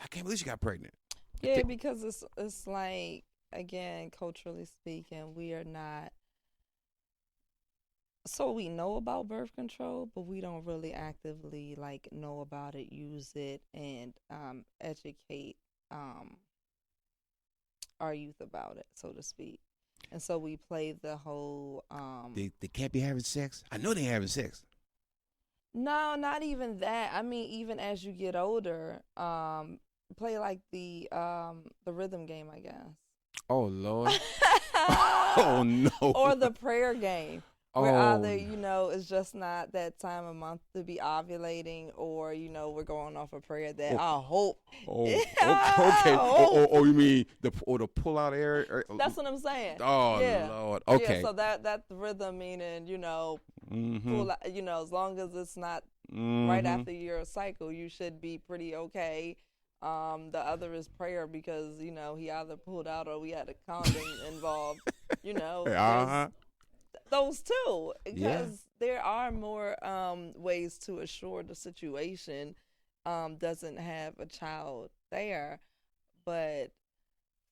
can't believe she got pregnant. Yeah, because it's like, again, culturally speaking, we are not. So we know about birth control, but we don't really actively like know about it, use it, and educate our youth about it, so to speak. And so we play the whole. They can't be having sex. I know they're having sex. No, not even that. I mean, even as you get older, play like the rhythm game, I guess. Oh Lord. Oh no. Or the prayer game. Where either, it's just not that time of month to be ovulating, or, we're going off a prayer that I hope. Okay. Oh, you mean the pull out area? That's what I'm saying. Oh, yeah. Lord. Okay. Yeah, so that rhythm meaning, pull out, as long as it's not right after your cycle, you should be pretty okay. The other is prayer because, he either pulled out or we had a condom involved, Those two, because there are more ways to assure the situation doesn't have a child there, but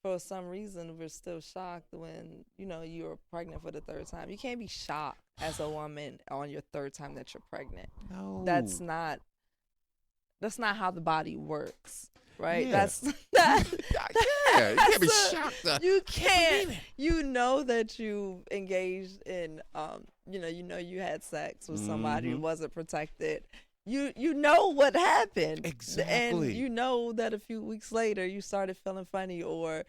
for some reason we're still shocked when you're pregnant for the third time. You can't be shocked as a woman on your third time that you're pregnant. No, that's not how the body works. Right, yeah. You can't be shocked. You can't. You know that you engaged in, you had sex with somebody who wasn't protected. You know what happened exactly, and you know that a few weeks later you started feeling funny, or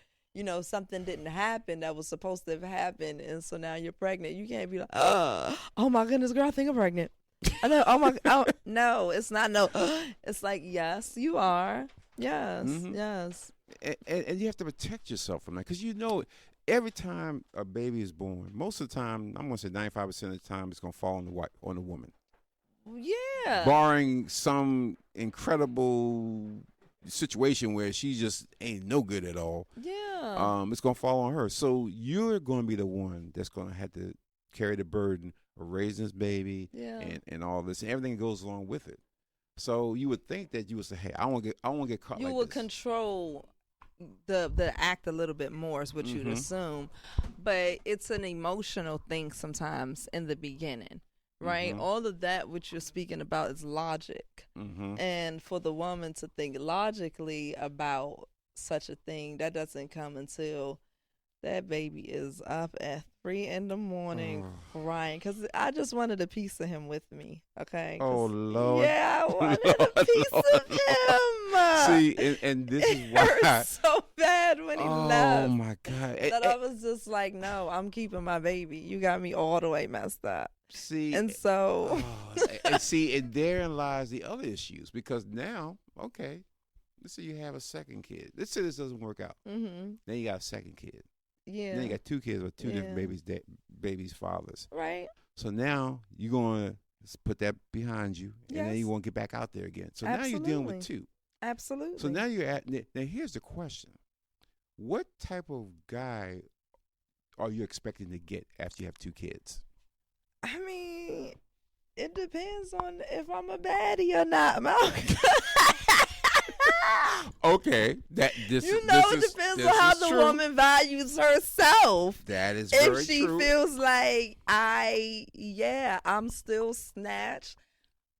something didn't happen that was supposed to have happened, and so now you're pregnant. You can't be like, oh my goodness, girl, I think I'm pregnant. I know. No, it's not. No, it's like, yes, you are. Yes, yes. And you have to protect yourself from that, because every time a baby is born, most of the time, I'm going to say 95% of the time, it's going to fall on the woman. Yeah. Barring some incredible situation where she just ain't no good at all. Yeah. It's going to fall on her. So you're going to be the one that's going to have to carry the burden of raising this baby and all this, and everything that goes along with it. So you would think that you would say, "Hey, I won't get caught." You like would this. Control the act a little bit more, is what you'd assume, but it's an emotional thing sometimes in the beginning, right? All of that which you're speaking about is logic, and for the woman to think logically about such a thing, that doesn't come until that baby is up at 3 a.m. crying, because I just wanted a piece of him with me. Okay. Oh Lord. Yeah, I wanted a piece of him. See, and this is why it hurt so bad when he left. Oh my God. That I was just like, no, I'm keeping my baby. You got me all the way messed up. See, and so and therein lies the other issues, because now, okay, let's say you have a second kid. Let's say this doesn't work out. Then you got a second kid. Yeah. Then you got 2 kids with 2 different babies' fathers. Right. So now you're going to put that behind you, and then you won't get back out there again. So now you're dealing with 2. Absolutely. So now you're at. Now here's the question: what type of guy are you expecting to get after you have 2 kids? I mean, it depends on if I'm a baddie or not, Okay, it depends on how the woman values herself. That is very true. If she feels like I'm still snatched,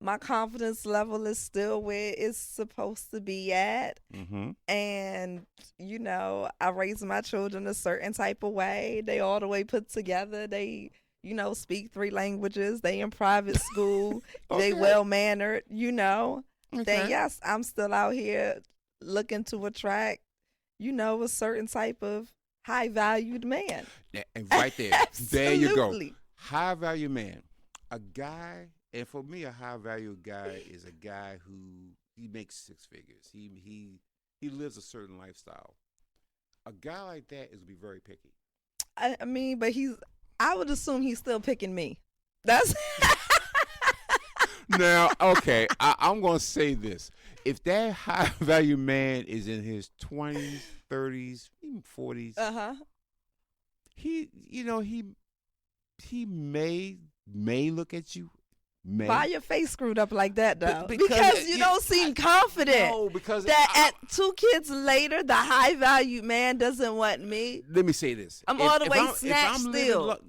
my confidence level is still where it's supposed to be at, and I raise my children a certain type of way. They all the way put together. They speak 3 languages. They in private school. They well mannered. Then yes, I'm still out here looking to attract, a certain type of high valued man. Yeah, and right there, there you go. High value man, a guy, and for me, a high value guy is a guy who he makes 6 figures. He lives a certain lifestyle. A guy like that is gonna be very picky. I mean, but I would assume he's still picking me. That's. Now, okay, I'm gonna say this: if that high value man is in his 20s, 30s, even 40s, he, he may look at you. Why your face screwed up like that, though? Because you don't seem confident. No, because at 2 kids later, the high value man doesn't want me. Let me say this: I'm all the way snatched still.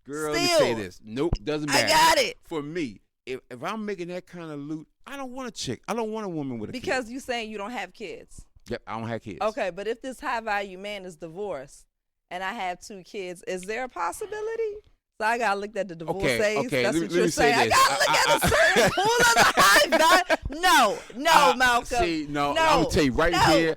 Girl, let me say this. Nope, doesn't matter. I got it. For me, if I'm making that kind of loot, I don't want a chick. I don't want a woman with a kid. Because you saying you don't have kids. Yep, I don't have kids. Okay, but if this high value man is divorced and I have 2 kids, is there a possibility? So I gotta look at the divorce age. Okay. That's let what me you're say saying. this. I gotta look at a certain pool of the high value. No, Malcolm. See, no, I'm gonna tell you right here.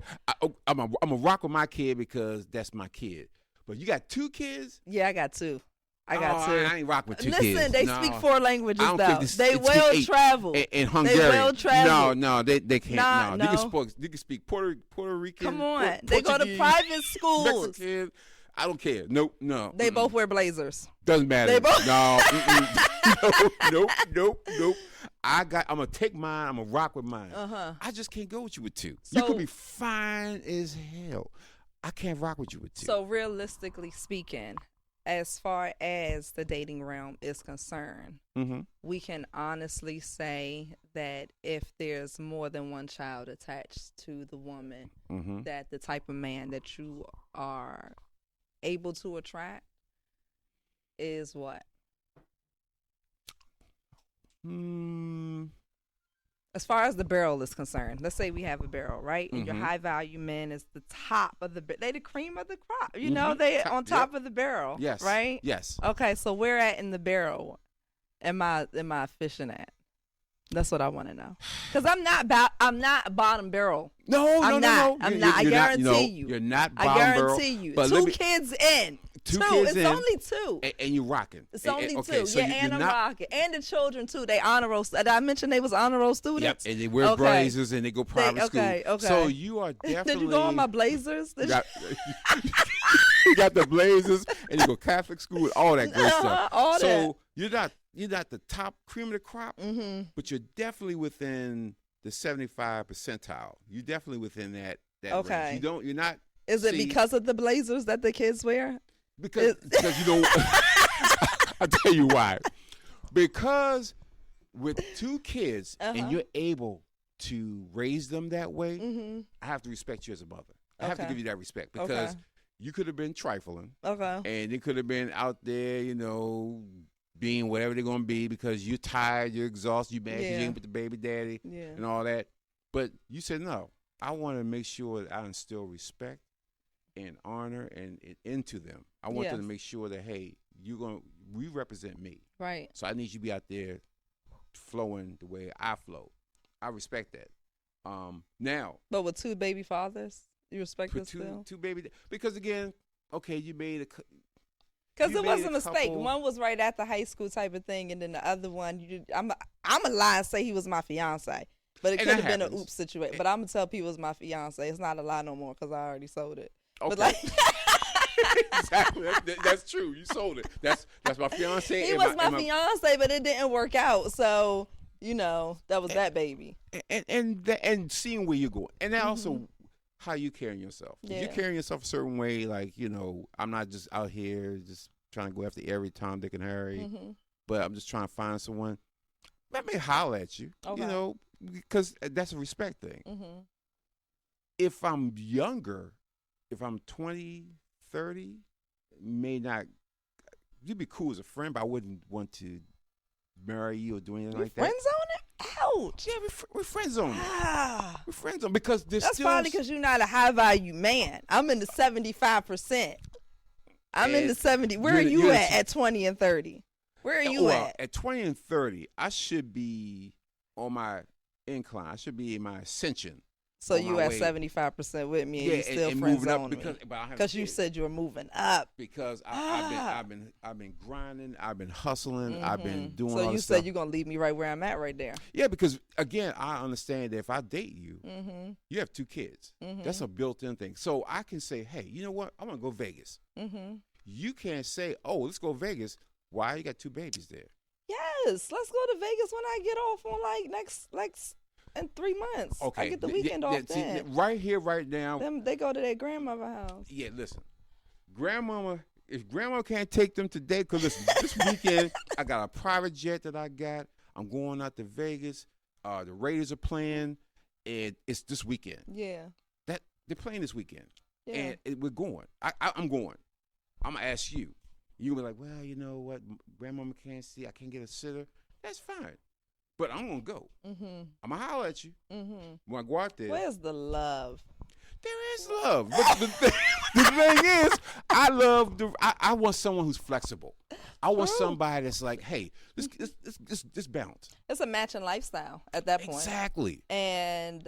I'm a rock with my kid because that's my kid. But you got 2 kids? Yeah, I got 2. I ain't rock with 2 Listen, kids. Listen, they speak 4 languages though. They well traveled. And Hungarian. They well traveled. No, they can't. No. They can speak Puerto Rican. Come on, they go to private schools. Mexican. I don't care. Nope, no. They both wear blazers. Doesn't matter. They both. No. Nope. I'm gonna take mine. I'm gonna rock with mine. I just can't go with you with 2. You could be fine as hell. I can't rock with you with 2. So realistically speaking, as far as the dating realm is concerned, we can honestly say that if there's more than one child attached to the woman, that the type of man that you are able to attract is what? As far as the barrel is concerned, let's say we have a barrel, right? And your high value man is the top of they the cream of the crop. You know, they on top of the barrel. Yes. Right? Yes. Okay, so where at in the barrel am I fishing at? That's what I want to know. Because I'm not bottom barrel. No. I'm not. I guarantee you. You're not bottom barrel. I guarantee you. But 2 kids in. 2 kids it's in. only 2. And you're rocking. It's only 2. So and I'm rocking. And the children, too. They honor roll. Did I mention they was honor roll students? Yep, and they wear blazers and they go private school. Okay. So you are definitely. Did you go on my blazers? You got the blazers and you go Catholic school and all that great stuff. All so that. You're not the top cream of the crop, but you're definitely within the 75 percentile. You're definitely within that range. You're not. Is it because of the blazers that the kids wear? Because you don't. I'll tell you why. Because with 2 kids and you're able to raise them that way, I have to respect you as a mother. I have to give you that respect because you could have been trifling. And it could have been out there, being whatever they're going to be because you're tired, you're exhausted, you're mad because you ain't with the baby daddy and all that. But you said, no, I want to make sure that I instill respect and honor and into them. I want them to make sure that, hey, we represent me. Right. So I need you to be out there flowing the way I flow. I respect that. Now. But with 2 baby fathers, you respect this still? 2 baby, because again, okay, you made a. Because it was a mistake. One was right after high school type of thing, and then the other one, I'm a lie and say he was my fiance, but it could have been an oops situation. But I'm gonna tell people it's my fiance. It's not a lie no more because I already sold it. Okay. But exactly. That's true. You sold it. That's my fiance. He was my fiance, but it didn't work out. So that was that baby. And seeing where you're going, and that also. How you carrying yourself? Yeah. If you're carrying yourself a certain way, like I'm not just out here just trying to go after every Tom, Dick, and Harry, but I'm just trying to find someone. Let me holler at you, because that's a respect thing. If I'm younger, if I'm 20, 30, may not. You'd be cool as a friend, but I wouldn't want to marry you or do anything like that. Friend zone? Ouch. Yeah, we're friends on it. We're friends on it because that's probably because you're not a high value man. I'm in the 75%. I'm in the 70. Where are you at 20 and 30? Where are you at? At 20 and 30, I should be on my incline. I should be in my ascension. So you at 75% with me, and you still friend zone me because you said you were moving up. Because I've been grinding, I've been hustling, I've been doing. So you said you're gonna leave me right where I'm at, right there. Yeah, because again, I understand that if I date you, you have 2 kids. That's a built-in thing. So I can say, hey, you know what? I want to go Vegas. You can't say, oh, let's go Vegas. Why? You got 2 babies there. Yes, Yes, let's go to Vegas when I get off on in 3 months. Okay. I get the weekend off See, then. right here, right now. They go to their grandmother's house. Yeah, listen. Grandmama, if grandma can't take them today, because listen, this weekend, I got a private jet that I got. I'm going out to Vegas. The Raiders are playing, and it's this weekend. Yeah. They're playing this weekend. Yeah. And we're going. I'm going. I'm going to ask you. You'll be like, well, you know what? Grandmama can't see. I can't get a sitter. That's fine. But I'm going to go. Mm-hmm. I'm going to holler at you. Mm-hmm. When I go out there. Where's the love? There is love. But the thing is, I want someone who's flexible. I want somebody that's like, hey, let's bounce. It's a matching lifestyle at that point. Exactly. And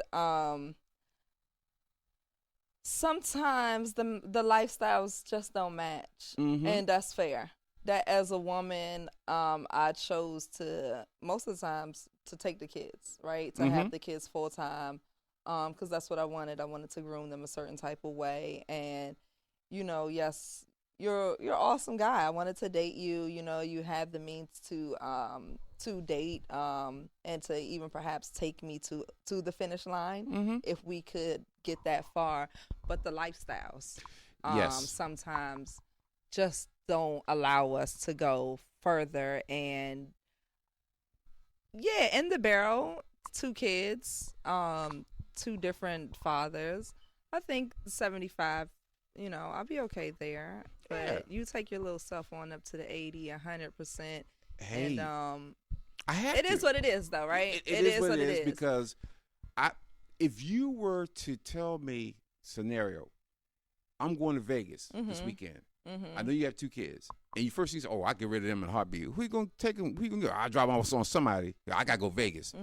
sometimes the lifestyles just don't match. Mm-hmm. And that's fair. That as a woman, I chose to, most of the times, to take the kids, right? To have the kids full time. Because that's what I wanted. I wanted to groom them a certain type of way. And, you know, yes, you're an awesome guy. I wanted to date you. You know, you have the means to date and to even perhaps take me to the finish line if we could get that far. But the lifestyles sometimes just don't allow us to go further. And, yeah, in the barrel, 2 kids, 2 different fathers. I think 75, you know, I'll be okay there. But you take your little self on up to the 80, 100%. Hey, and I have it is what it is, though, right? It is what it is because if you were to tell me scenario, I'm going to Vegas this weekend. I know you have 2 kids, and you first say, "Oh, I get rid of them in a heartbeat." Who you gonna take them? Who you gonna go? I drop off on somebody. I gotta go Vegas.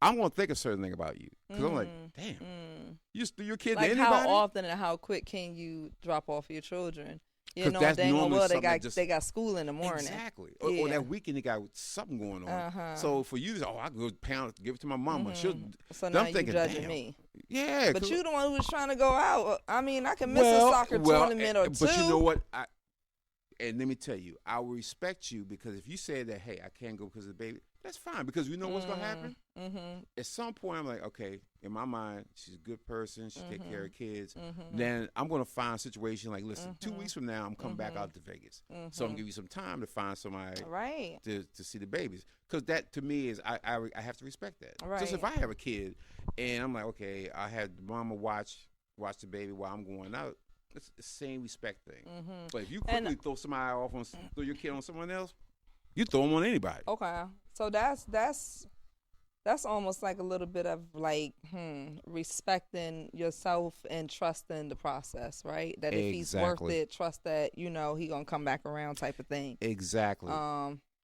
I'm gonna think a certain thing about you because I'm like, damn, you just threw your kid like to anybody. How often and how quick can you drop off your children? You know, that's dang well they got school in the morning. Exactly. Or that weekend they got something going on. So for you, I can go pound, give it to my mama. So now you judging me. Yeah. But you the one who was trying to go out. I mean, I can miss a soccer tournament or 2. But you know what? And let me tell you, I will respect you because if you say that, hey, I can't go because of the baby, that's fine because you know what's going to happen? At some point, I'm like, okay, in my mind, she's a good person. She take care of kids. Then I'm going to find a situation like, listen, 2 weeks from now, I'm coming back out to Vegas. So I'm going to give you some time to find somebody to see the babies. Because that, to me, is I have to respect that. Right. Just if I have a kid and I'm like, okay, I had mama watch the baby while I'm going out, it's the same respect thing. But if you quickly throw somebody off throw your kid on someone else, you throw them on anybody. Okay, so that's almost like a little bit of like respecting yourself and trusting the process, right? That if he's worth it, trust that you know he gonna come back around, type of thing. Exactly.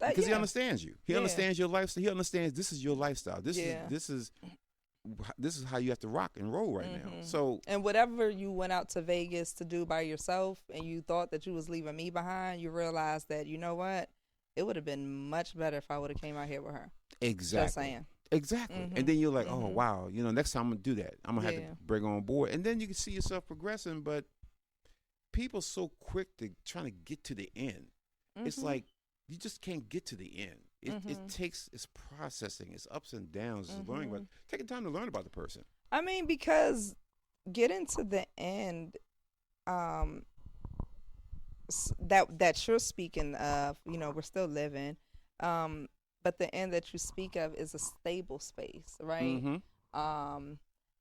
Because he understands you. He understands your lifestyle. He understands this is your lifestyle. This is how you have to rock and roll right now. So, and whatever you went out to Vegas to do by yourself and you thought that you was leaving me behind, you realized that, you know what, it would have been much better if I would have came out here with her. Exactly. Just saying. Exactly. And then you're like, oh, wow, you know, next time I'm going to do that. I'm going to have to bring her on board. And then you can see yourself progressing, but people so quick to trying to get to the end. It's like you just can't get to the end. It takes, it's processing, it's ups and downs, it's learning about, taking time to learn about the person. I mean, because getting to the end, that you're speaking of, you know, we're still living, but the end that you speak of is a stable space, right?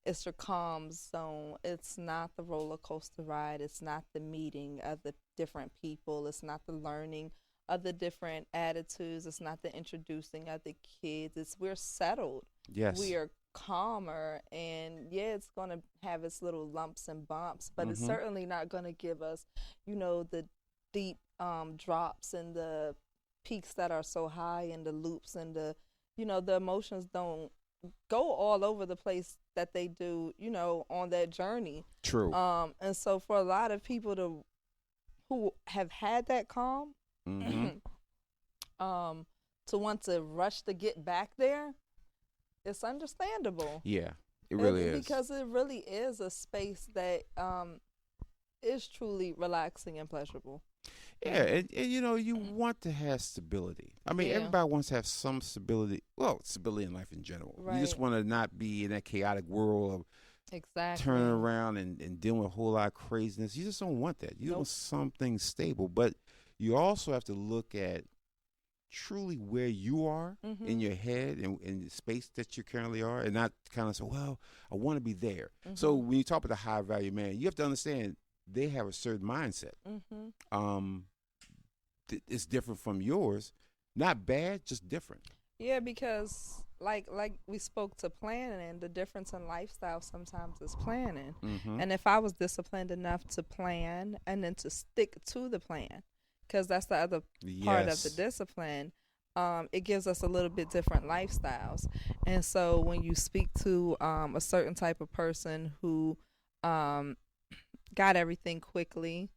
It's your calm zone. It's not the roller coaster ride. It's not the meeting of the different people. It's not the learning of the different attitudes. It's not the introducing of the kids. We're settled. Yes. We are calmer, and it's going to have its little lumps and bumps, but it's certainly not going to give us, you know, the deep drops and the peaks that are so high and the loops and the, you know, the emotions don't go all over the place that they do, you know, on that journey. True. And so for a lot of people who have had that calm, to want to rush to get back there, it's understandable. Yeah, it really is. Because it really is a space that is truly relaxing and pleasurable. Yeah, and you know, you want to have stability. I mean, Yeah. everybody wants to have some stability. Well, stability in life in general. You just Right. want to not be in that chaotic world of Exactly. turning around and dealing with a whole lot of craziness. You just don't want that. You Nope. want something stable. But you also have to look at truly where you are in your head and in the space that you currently are, and not kind of say, well, I want to be there. So when you talk about the high value man, you have to understand they have a certain mindset. It's different from yours. Not bad, just different. Yeah, because like we spoke to planning, the difference in lifestyle sometimes is planning. And if I was disciplined enough to plan and then to stick to the plan, because that's the other part of the discipline, it gives us a little bit different lifestyles. And so when you speak to a certain type of person who got everything quickly,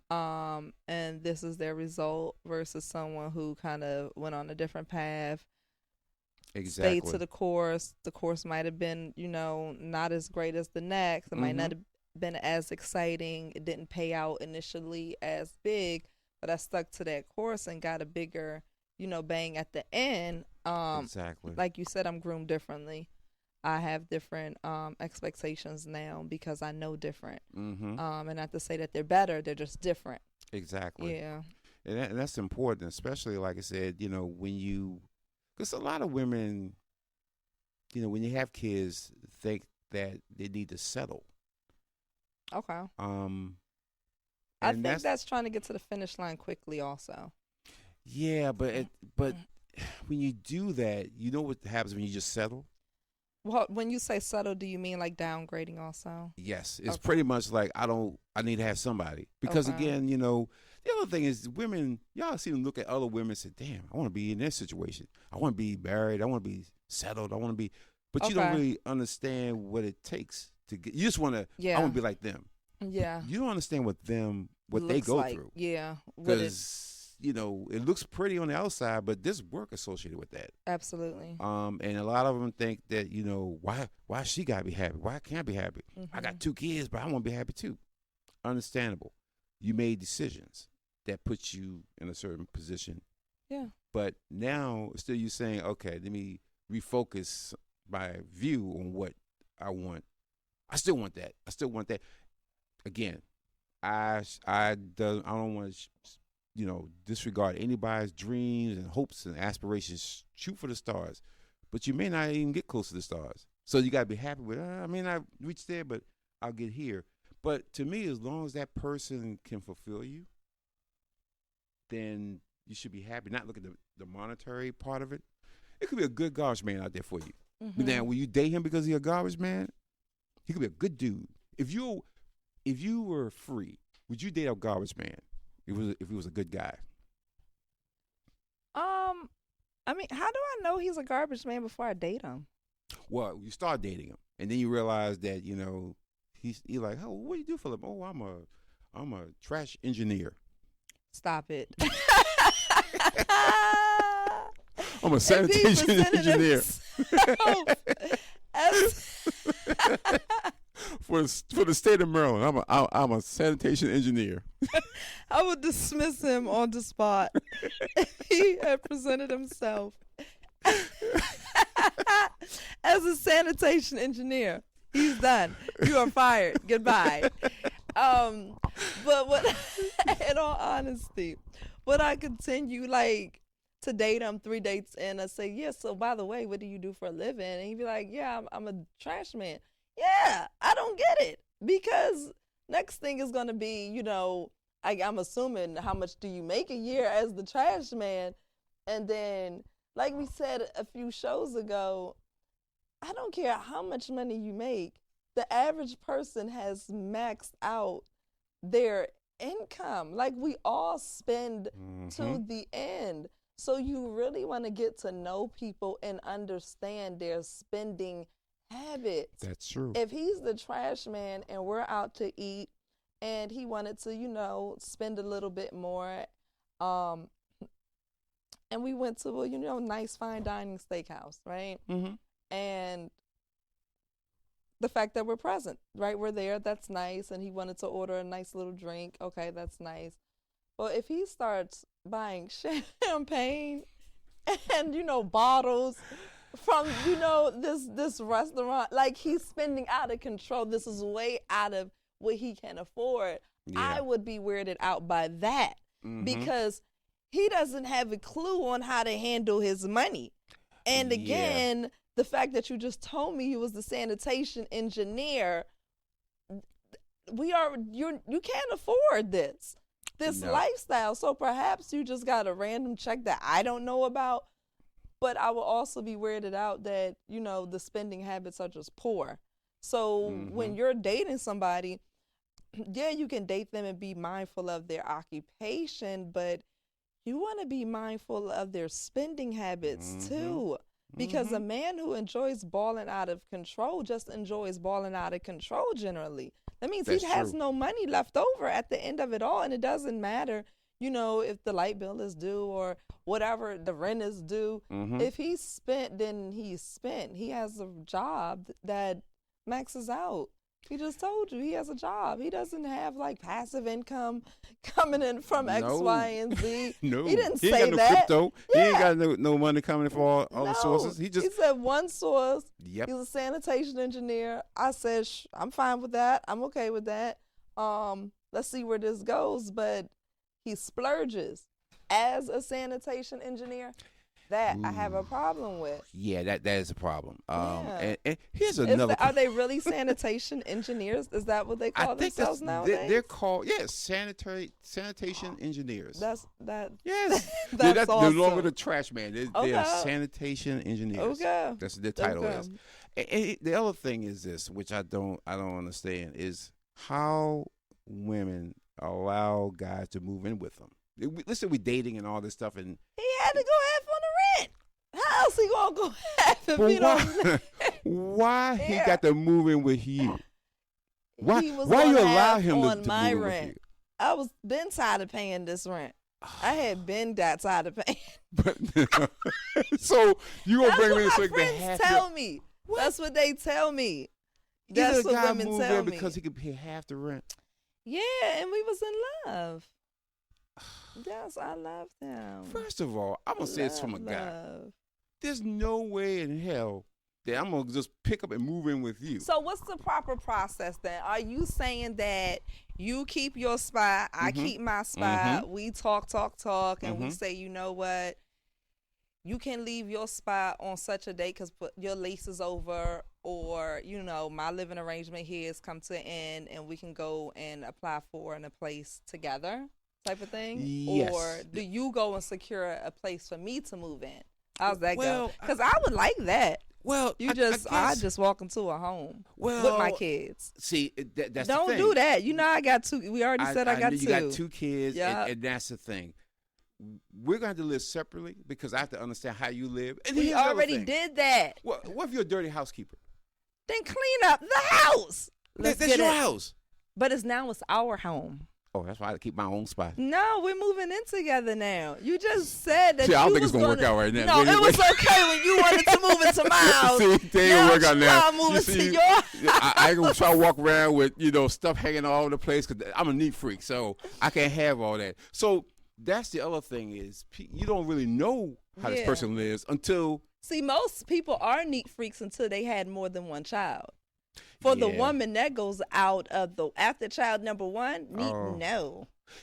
and this is their result, versus someone who kind of went on a different path, stayed to the course. The course might have been, you know, not as great as the next. It might not have been as exciting. It didn't pay out initially as big, but I stuck to that course and got a bigger, you know, bang at the end. Like you said, I'm groomed differently. I have different expectations now because I know different. And not to say that they're better, they're just different. Exactly. Yeah. And that's important, especially, like I said, you know, when you, because a lot of women, you know, when you have kids, think that they need to settle. Okay. I think that's trying to get to the finish line quickly also. Yeah, but when you do that, you know what happens when you just settle? Well, when you say settle, do you mean like downgrading also? Yes. It's pretty much like I need to have somebody. Because again, you know, the other thing is women, y'all see them look at other women and say, damn, I want to be in this situation. I want to be married. I want to be settled. I want to be, but you don't really understand what it takes to get, you just want to, I want to be like them. Yeah. You don't understand what they go through. Yeah. Because, you know, it looks pretty on the outside, but there's work associated with that. Absolutely. And a lot of them think that, you know, why she got to be happy? Why can't I be happy? I got 2 kids, but I want to be happy too. Understandable. You made decisions that put you in a certain position. Yeah. But now, still you saying, okay, let me refocus my view on what I want. I still want that. Again, I don't want to, you know, disregard anybody's dreams and hopes and aspirations. Shoot for the stars, but you may not even get close to the stars. So you got to be happy with, I may not reach there, but I'll get here. But to me, as long as that person can fulfill you, then you should be happy. Not look at the monetary part of it. It could be a good garbage man out there for you. But now, will you date him because he's a garbage man? He could be a good dude. If you were free, would you date a garbage man? If he was a good guy. I mean, how do I know he's a garbage man before I date him? Well, you start dating him, and then you realize that, you know, he's like, oh, what do you do for a living? Oh, I'm a trash engineer. Stop it. I'm a sanitation engineer. For the state of Maryland, I'm a sanitation engineer. I would dismiss him on the spot if he had presented himself as a sanitation engineer. He's done. You are fired. Goodbye. But what, in all honesty, would I continue like to date him 3 dates in? I say, yeah. So by the way, what do you do for a living? And he'd be like, yeah, I'm a trash man. Yeah, I don't get it, because next thing is going to be, you know, I'm assuming how much do you make a year as the trash man? And then, like we said a few shows ago, I don't care how much money you make. The average person has maxed out their income. Like, we all spend to the end. So you really want to get to know people and understand their spending habits. That's true. If he's the trash man and we're out to eat and he wanted to, you know, spend a little bit more, and we went to a, you know, nice fine dining steakhouse, right? And the fact that we're present, right? We're there. That's nice. And he wanted to order a nice little drink. Okay, that's nice. Well, if he starts buying champagne and, bottles from, this restaurant, like he's spending out of control. This is way out of what he can afford. Yeah. I would be weirded out by that because he doesn't have a clue on how to handle his money. And again, the fact that you just told me he was the sanitation engineer, you can't afford this lifestyle. So perhaps you just got a random check that I don't know about. But I will also be weirded out that, the spending habits are just poor. So when you're dating somebody, yeah, you can date them and be mindful of their occupation, but you want to be mindful of their spending habits too. Because a man who enjoys balling out of control just enjoys balling out of control generally. That means he has no money left over at the end of it all. And it doesn't matter, if the light bill is due or whatever, the rent is due. If he's spent, then he's spent. He has a job that maxes out. He just told you he has a job. He doesn't have like passive income coming in from X, Y, and Z. No, he didn't he say ain't got no that. crypto. Yeah. He ain't got no money coming from all the sources. He said one source. Yep. He's a sanitation engineer. I said, I'm fine with that. I'm okay with that. Let's see where this goes. But he splurges as a sanitation engineer. That I have a problem with. Yeah, that is a problem. Yeah. And here's another. Are they really sanitation engineers? Is that what they call themselves nowadays? They're called sanitation engineers. That's that. Yes, that's they're awesome. no longer the trash man. They're sanitation engineers. Okay, that's what their title is. And the other thing is this, which I don't understand, is how women allow guys to move in with them. Listen, we dating and all this stuff, and he had to go half on the rent. How else he gonna go half if he don't? Why he got to move in with you? Why you allow him to move in with you? I was been tired of paying this rent. I had been that tired of paying. But so you gonna bring me in so you can friends half tell me. What? That's what they tell me. That's what guy women moved tell in me. because he could pay half the rent. Yeah, and we was in love. Yes, I love them. First of all, I'm gonna say it's from a guy. There's no way in hell that I'm gonna just pick up and move in with you. So what's the proper process then? Are you saying that you keep your spot, I keep my spot, we talk, and we say, you know what? You can leave your spot on such a date because your lease is over, or, my living arrangement here has come to an end and we can go and apply for a place together type of thing? Yes. Or do you go and secure a place for me to move in? How's that go? Because I would like that. Well, I just walk into a home with my kids. See, that's don't the thing. do that. I got two. We already said I got two. You got two kids, yeah. and that's the thing. We're going to have to live separately because I have to understand how you live. And we already did that. What if you're a dirty housekeeper? Then clean up the house. That's your house. But it's our home. Oh, that's why I keep my own spot. No, we're moving in together now. You just said that. See, I don't think it's gonna work out right now. No, it was okay when you wanted to move into my house. See, they ain't work out now. Moving to your house. I ain't gonna try to walk around with stuff hanging all over the place because I'm a neat freak, so I can't have all that. So that's the other thing is you don't really know how this person lives until. See, most people are neat freaks until they had more than one child. For the woman that goes out of after child number one,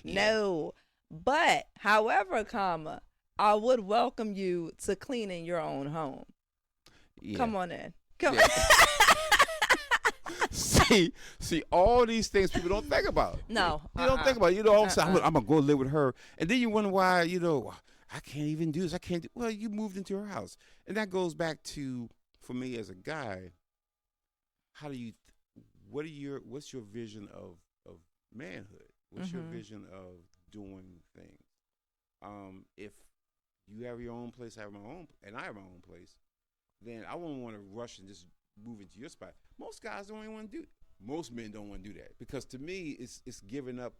no. But, however, I would welcome you to cleaning your own home. Yeah. Come on in. Come on. See, all these things people don't think about. No. You don't think about it. All of a sudden, I'm going to go live with her. And then you wonder why, I can't even do this. I can't do. Well, you moved into her house. And that goes back to, for me as a guy, how do you, what's your vision of manhood? What's your vision of doing things? If you have your own place, I have my own, and I have my own place, then I won't want to rush and just move into your spot. Most guys don't even want to do. Most men don't want to do that because to me, it's giving up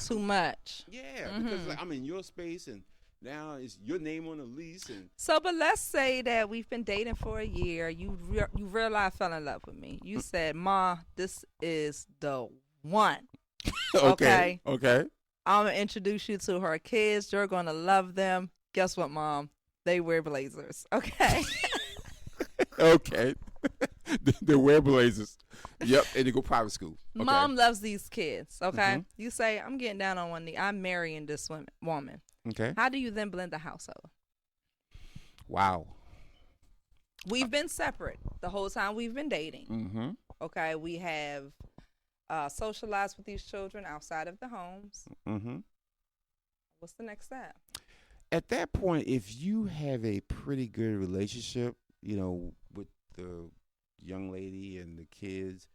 too much. Yeah, because I'm in your space and Now it's your name on the lease, and So, but let's say that we've been dating for a year. You realize fell in love with me. You said, "Ma, this is the one." Okay. okay. I'm gonna introduce you to her kids. You're gonna love them. Guess what, Mom? They wear blazers. Okay. Okay. They wear blazers. Yep, and they go private school. Okay. Mom loves these kids. Okay. Mhm. You say, "I'm getting down on one knee. I'm marrying this woman." Okay. How do you then blend the household? Wow. We've been separate the whole time we've been dating. Mm-hmm. Okay. We have socialized with these children outside of the homes. Mm-hmm. What's the next step? At that point, if you have a pretty good relationship, with the young lady and the kids,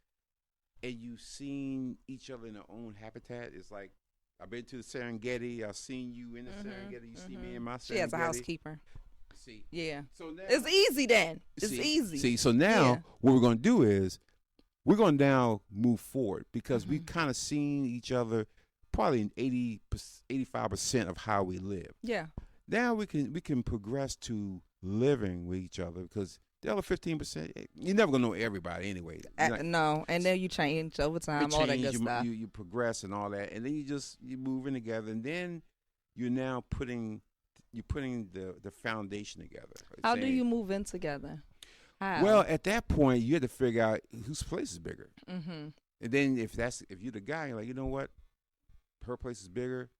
and you've seen each other in their own habitat, it's like, I've been to the Serengeti. I've seen you in the Serengeti. You see me in my Serengeti. She has a housekeeper. See. Yeah. So now It's easy then. It's see, easy. See, so now Yeah. what we're going to do is we're going to now move forward because we've Mhm. kind of seen each other probably in 85% of how we live. Yeah. Now we can progress to living with each other because the other 15%, you're never gonna know everybody anyway. No, and then you change over time, all that good stuff. You progress and all that, and then you move in together, and then you're now putting the foundation together. How do you move in together? How? Well, at that point, you have to figure out whose place is bigger, Mm-hmm. and then if you're the guy, you're like, you know what, her place is bigger.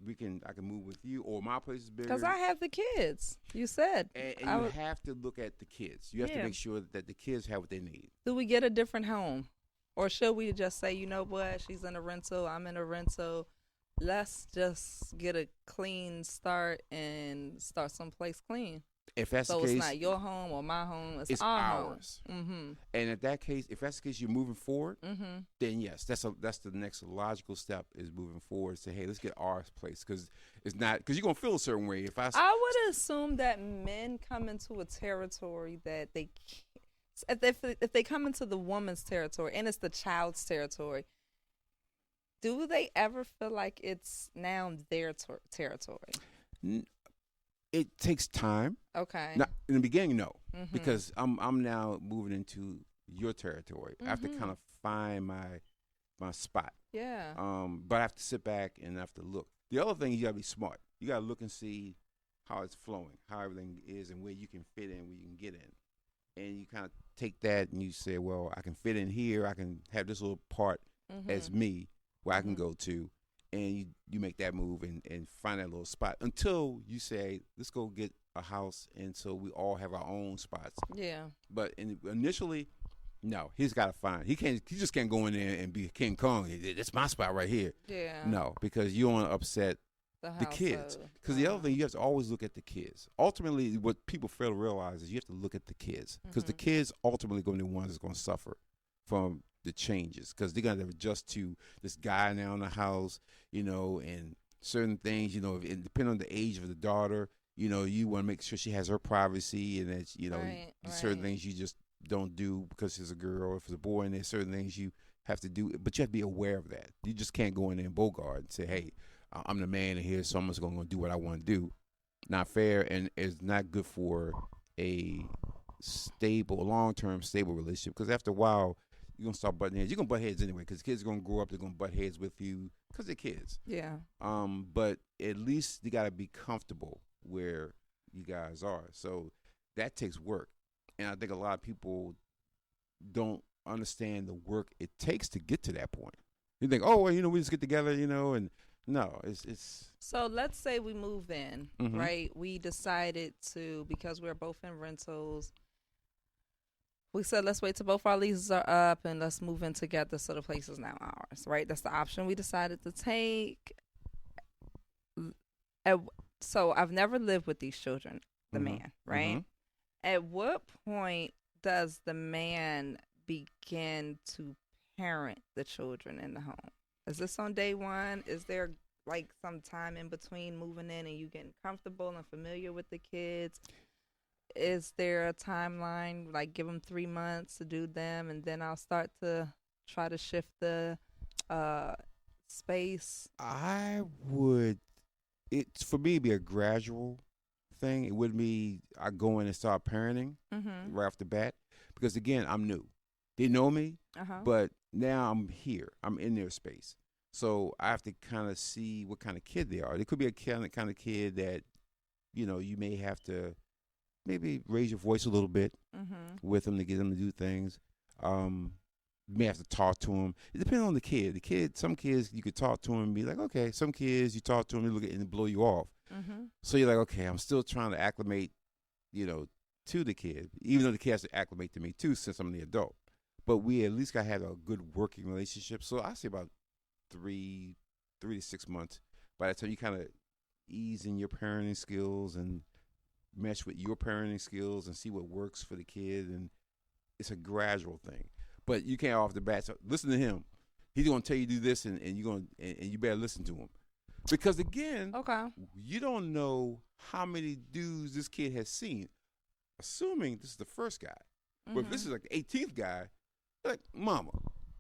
I can move with you, or my place is bigger. Because I have the kids. You said. And you have to look at the kids. You have to make sure that the kids have what they need. Do we get a different home? Or should we just say, you know what, she's in a rental, I'm in a rental. Let's just get a clean start and start someplace clean. If that's So the case, it's not your home or my home. It's our ours. home. Mm-hmm. And at that case, if that's the case, you're moving forward. Mm-hmm. Then yes, that's the next logical step is moving forward. Say, hey, let's get our place because you're gonna feel a certain way. If I would assume that men come into a territory that they can't. If they come into the woman's territory and it's the child's territory, do they ever feel like it's now their territory? It takes time. Okay. Now, in the beginning, no, Mhm. because I'm now moving into your territory. I have to kind of find my spot. Yeah. But I have to sit back and I have to look. The other thing, you gotta be smart. You gotta look and see how it's flowing, how everything is, and where you can fit in, where you can get in. And you kind of take that and you say, well, I can fit in here. I can have this little part as me where I can go to. And you make that move and find that little spot until you say, let's go get a house. And so we all have our own spots. Yeah. But initially, no, he's got to find. He just can't go in there and be King Kong. That's my spot right here. Yeah. No, because you don't want to upset the kids. Because the other thing, you have to always look at the kids. Ultimately, what people fail to realize is you have to look at the kids. Because the kids ultimately going to be the ones that's going to suffer from the changes. Because they're going to adjust to this guy now in the house, and certain things, and depending on the age of the daughter, you want to make sure she has her privacy and that, certain things you just don't do because she's a girl. If it's a boy, and there's certain things you have to do, but you have to be aware of that. You just can't go in there and bogart and say, hey, I'm the man in here, so I'm just going to do what I want to do. Not fair, and it's not good for a long-term stable relationship, because after a while, you're going to start butting heads. You're going to butt heads anyway, because kids are going to grow up, they're going to butt heads with you because they're kids. Yeah. But at least you got to be comfortable where you guys are. So that takes work. And I think a lot of people don't understand the work it takes to get to that point. You think, oh, well, we just get together, and no, it's. So let's say we move in, right? We decided to, because we're both in rentals, we said, let's wait till both our leases are up and let's move in together so the place is now ours, right? That's the option we decided to take. So I've never lived with these children, the man, right? At what point does the man begin to parent the children in the home? Is this on day one? Is there like some time in between moving in and you getting comfortable and familiar with the kids? Is there a timeline, like give them 3 months to do them and then I'll start to try to shift the space? I would it's for me, it'd be a gradual thing. It wouldn't be I go in and start parenting right off the bat because again, I'm new. They know me, but now I'm here. I'm in their space, so I have to kind of see what kind of kid they are. They could be a kind of kid that you may have to maybe raise your voice a little bit with them to get them to do things. You may have to talk to them. It depends on the kid. Some kids you could talk to them and be like, okay. Some kids you talk to them, they look at and blow you off. So you're like, okay, I'm still trying to acclimate, to the kid, even though the kid has to acclimate to me too, since I'm the adult. But we at least got to have a good working relationship. So I say about 3 to 6 months. By the time you kind of ease in your parenting skills and mesh with your parenting skills and see what works for the kid, and it's a gradual thing. But you can't off the bat. So listen to him. He's gonna tell you to do this, and you better listen to him, because again, you don't know how many dudes this kid has seen. Assuming this is the first guy, but if this is like the 18th guy, like mama,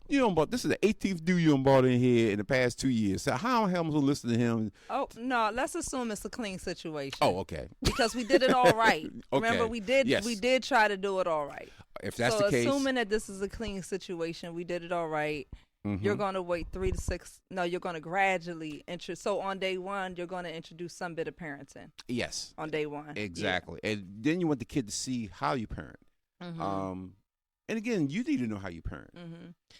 this is the 18th dude you bought in here in the past 2 years. So how the hell am I gonna listen to him? Oh no, let's assume it's a clean situation. Oh, okay. Because we did it all right. Okay. Remember, we did try to do it all right. If that's the case, assuming that this is a clean situation, we did it all right. You're going to wait 3 to 6. No, you're going to gradually so on day one, you're going to introduce some bit of parenting. Yes. On day one. Exactly. Yeah. And then you want the kid to see how you parent. And again, you need to know how you parent.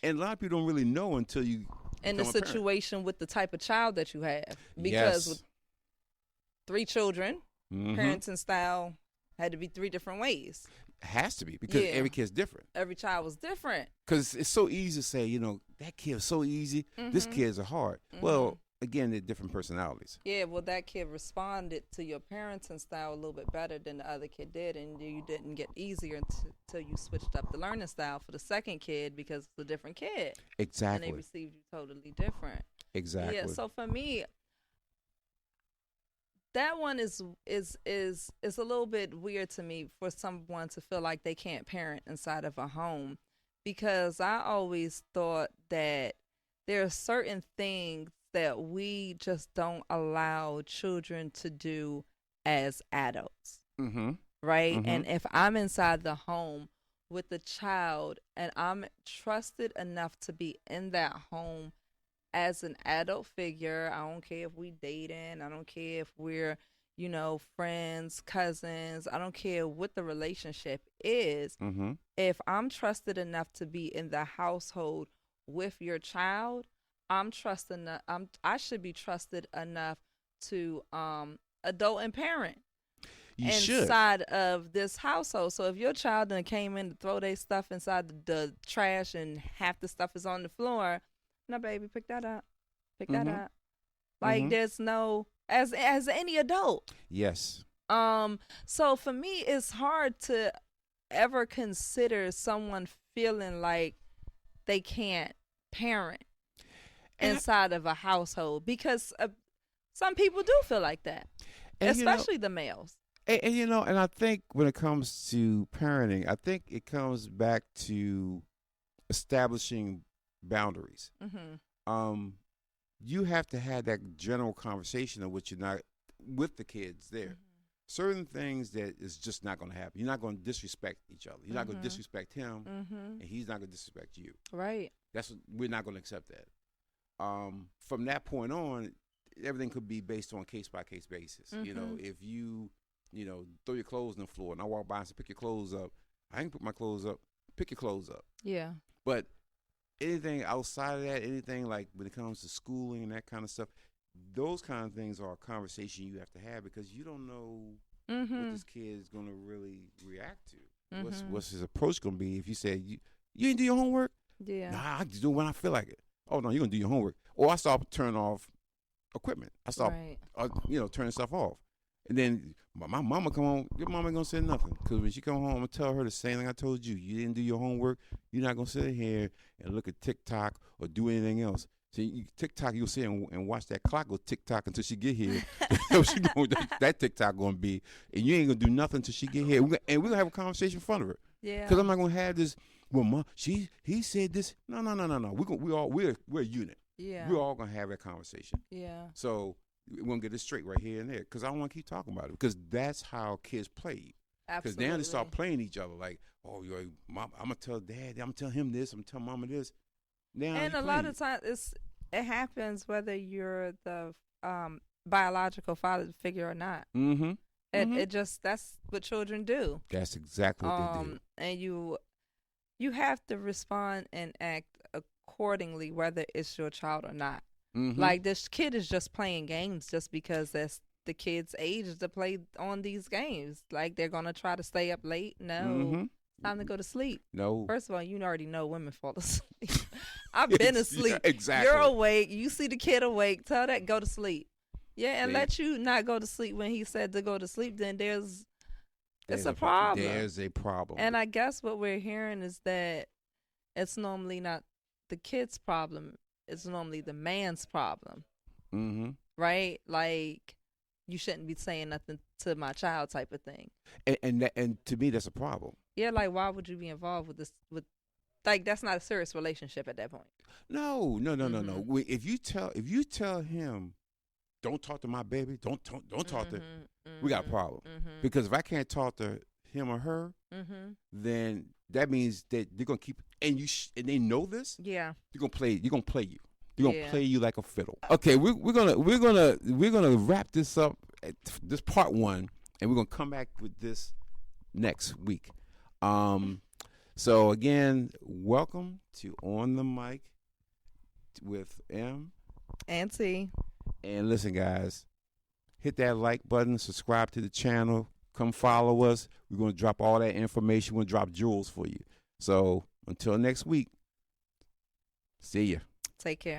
And a lot of people don't really know until you in the situation with the type of child that you have. Because with 3 children, parenting style had to be 3 different ways. Has to be, because every kid's different. Every child was different. Because it's so easy to say, that kid is so easy. This kid's are hard. Well, again, they're different personalities. Yeah, well, that kid responded to your parenting style a little bit better than the other kid did, and you didn't get easier until you switched up the learning style for the second kid because it's a different kid. Exactly. And they received you totally different. Exactly. Yeah, so for me, that one is a little bit weird to me for someone to feel like they can't parent inside of a home, because I always thought that there are certain things that we just don't allow children to do as adults, right? And if I'm inside the home with the child and I'm trusted enough to be in that home as an adult figure, I don't care if we dating, I don't care if we're, friends, cousins, I don't care what the relationship is. If I'm trusted enough to be in the household with your child, I should be trusted enough to adult and parent inside of this household. So if your child done came in to throw their stuff inside the trash and half the stuff is on the floor, no, baby, pick that up. Pick that up. Like there's no as any adult. Yes. So for me, it's hard to ever consider someone feeling like they can't parent inside of a household, because some people do feel like that, especially the males. And I think when it comes to parenting, I think it comes back to establishing boundaries. You have to have that general conversation of what you're not with the kids there. Certain things that is just not going to happen. You're not going to disrespect each other. You're not going to disrespect him, and he's not going to disrespect you. Right. We're not going to accept that. From that point on, everything could be based on case-by-case basis. If you, throw your clothes on the floor and I walk by and say, pick your clothes up, I can put my clothes up, pick your clothes up. Yeah. But anything outside of that, anything like when it comes to schooling and that kind of stuff, those kind of things are a conversation you have to have, because you don't know what this kid is going to really react to. What's his approach going to be if you say, you didn't do your homework? Yeah. Nah, I just do it when I feel like it. Oh, no, you're going to do your homework. Or I start turning off equipment. I start, turning stuff off. And then my mama come home. Your mama ain't going to say nothing. Because when she come home, I'm going to tell her the same thing I told you. You didn't do your homework. You're not going to sit here and look at TikTok or do anything else. So TikTok, you'll sit and watch that clock go tick-tock until she get here. That TikTok going to be. And you ain't going to do nothing until she get here. And we're going to have a conversation in front of her. Yeah. Because I'm not going to have this, well, Mom, he said this. No. We're a unit. Yeah. We're all going to have that conversation. Yeah. So we're gonna get it straight right here and there. Because I don't want to keep talking about it. Because that's how kids play. Because Absolutely. now they start playing each other like, oh, I'm gonna tell dad, I'm gonna tell him this, I'm gonna tell mama this. Now And a lot of times it happens whether you're the biological father figure or not. Mm-hmm. It just, that's what children do. That's exactly what they do. And you have to respond and act accordingly, whether it's your child or not. Mm-hmm. Like, this kid is just playing games just because that's the kid's age to play on these games. Like, they're gonna try to stay up late. No, time to go to sleep. No. First of all, you already know women fall asleep. I've been asleep. Yeah, exactly. You're awake. You see the kid awake. Tell that go to sleep. Yeah, and They- let you not go to sleep when he said to go to sleep. Then it's a problem. There's a problem. And I guess what we're hearing is that it's normally not the kid's problem. It's normally the man's problem. Mm-hmm. Right? Like, you shouldn't be saying nothing to my child type of thing. And to me, that's a problem. Yeah, like, why would you be involved with this? Like, that's not a serious relationship at that point. No. If you tell him, don't talk to my baby, don't talk to, we got a problem. Because if I can't talk to him or her, then that means that they're gonna keep, and and they know this. Yeah, They're gonna play you. They're gonna play you like a fiddle. Okay, we're gonna wrap this up at this part 1, and we're gonna come back with this next week. So again, welcome to On the Mic with M and T. And listen, guys, hit that like button, subscribe to the channel, come follow us. We're gonna drop all that information. We're gonna drop jewels for you. So until next week, see ya. Take care.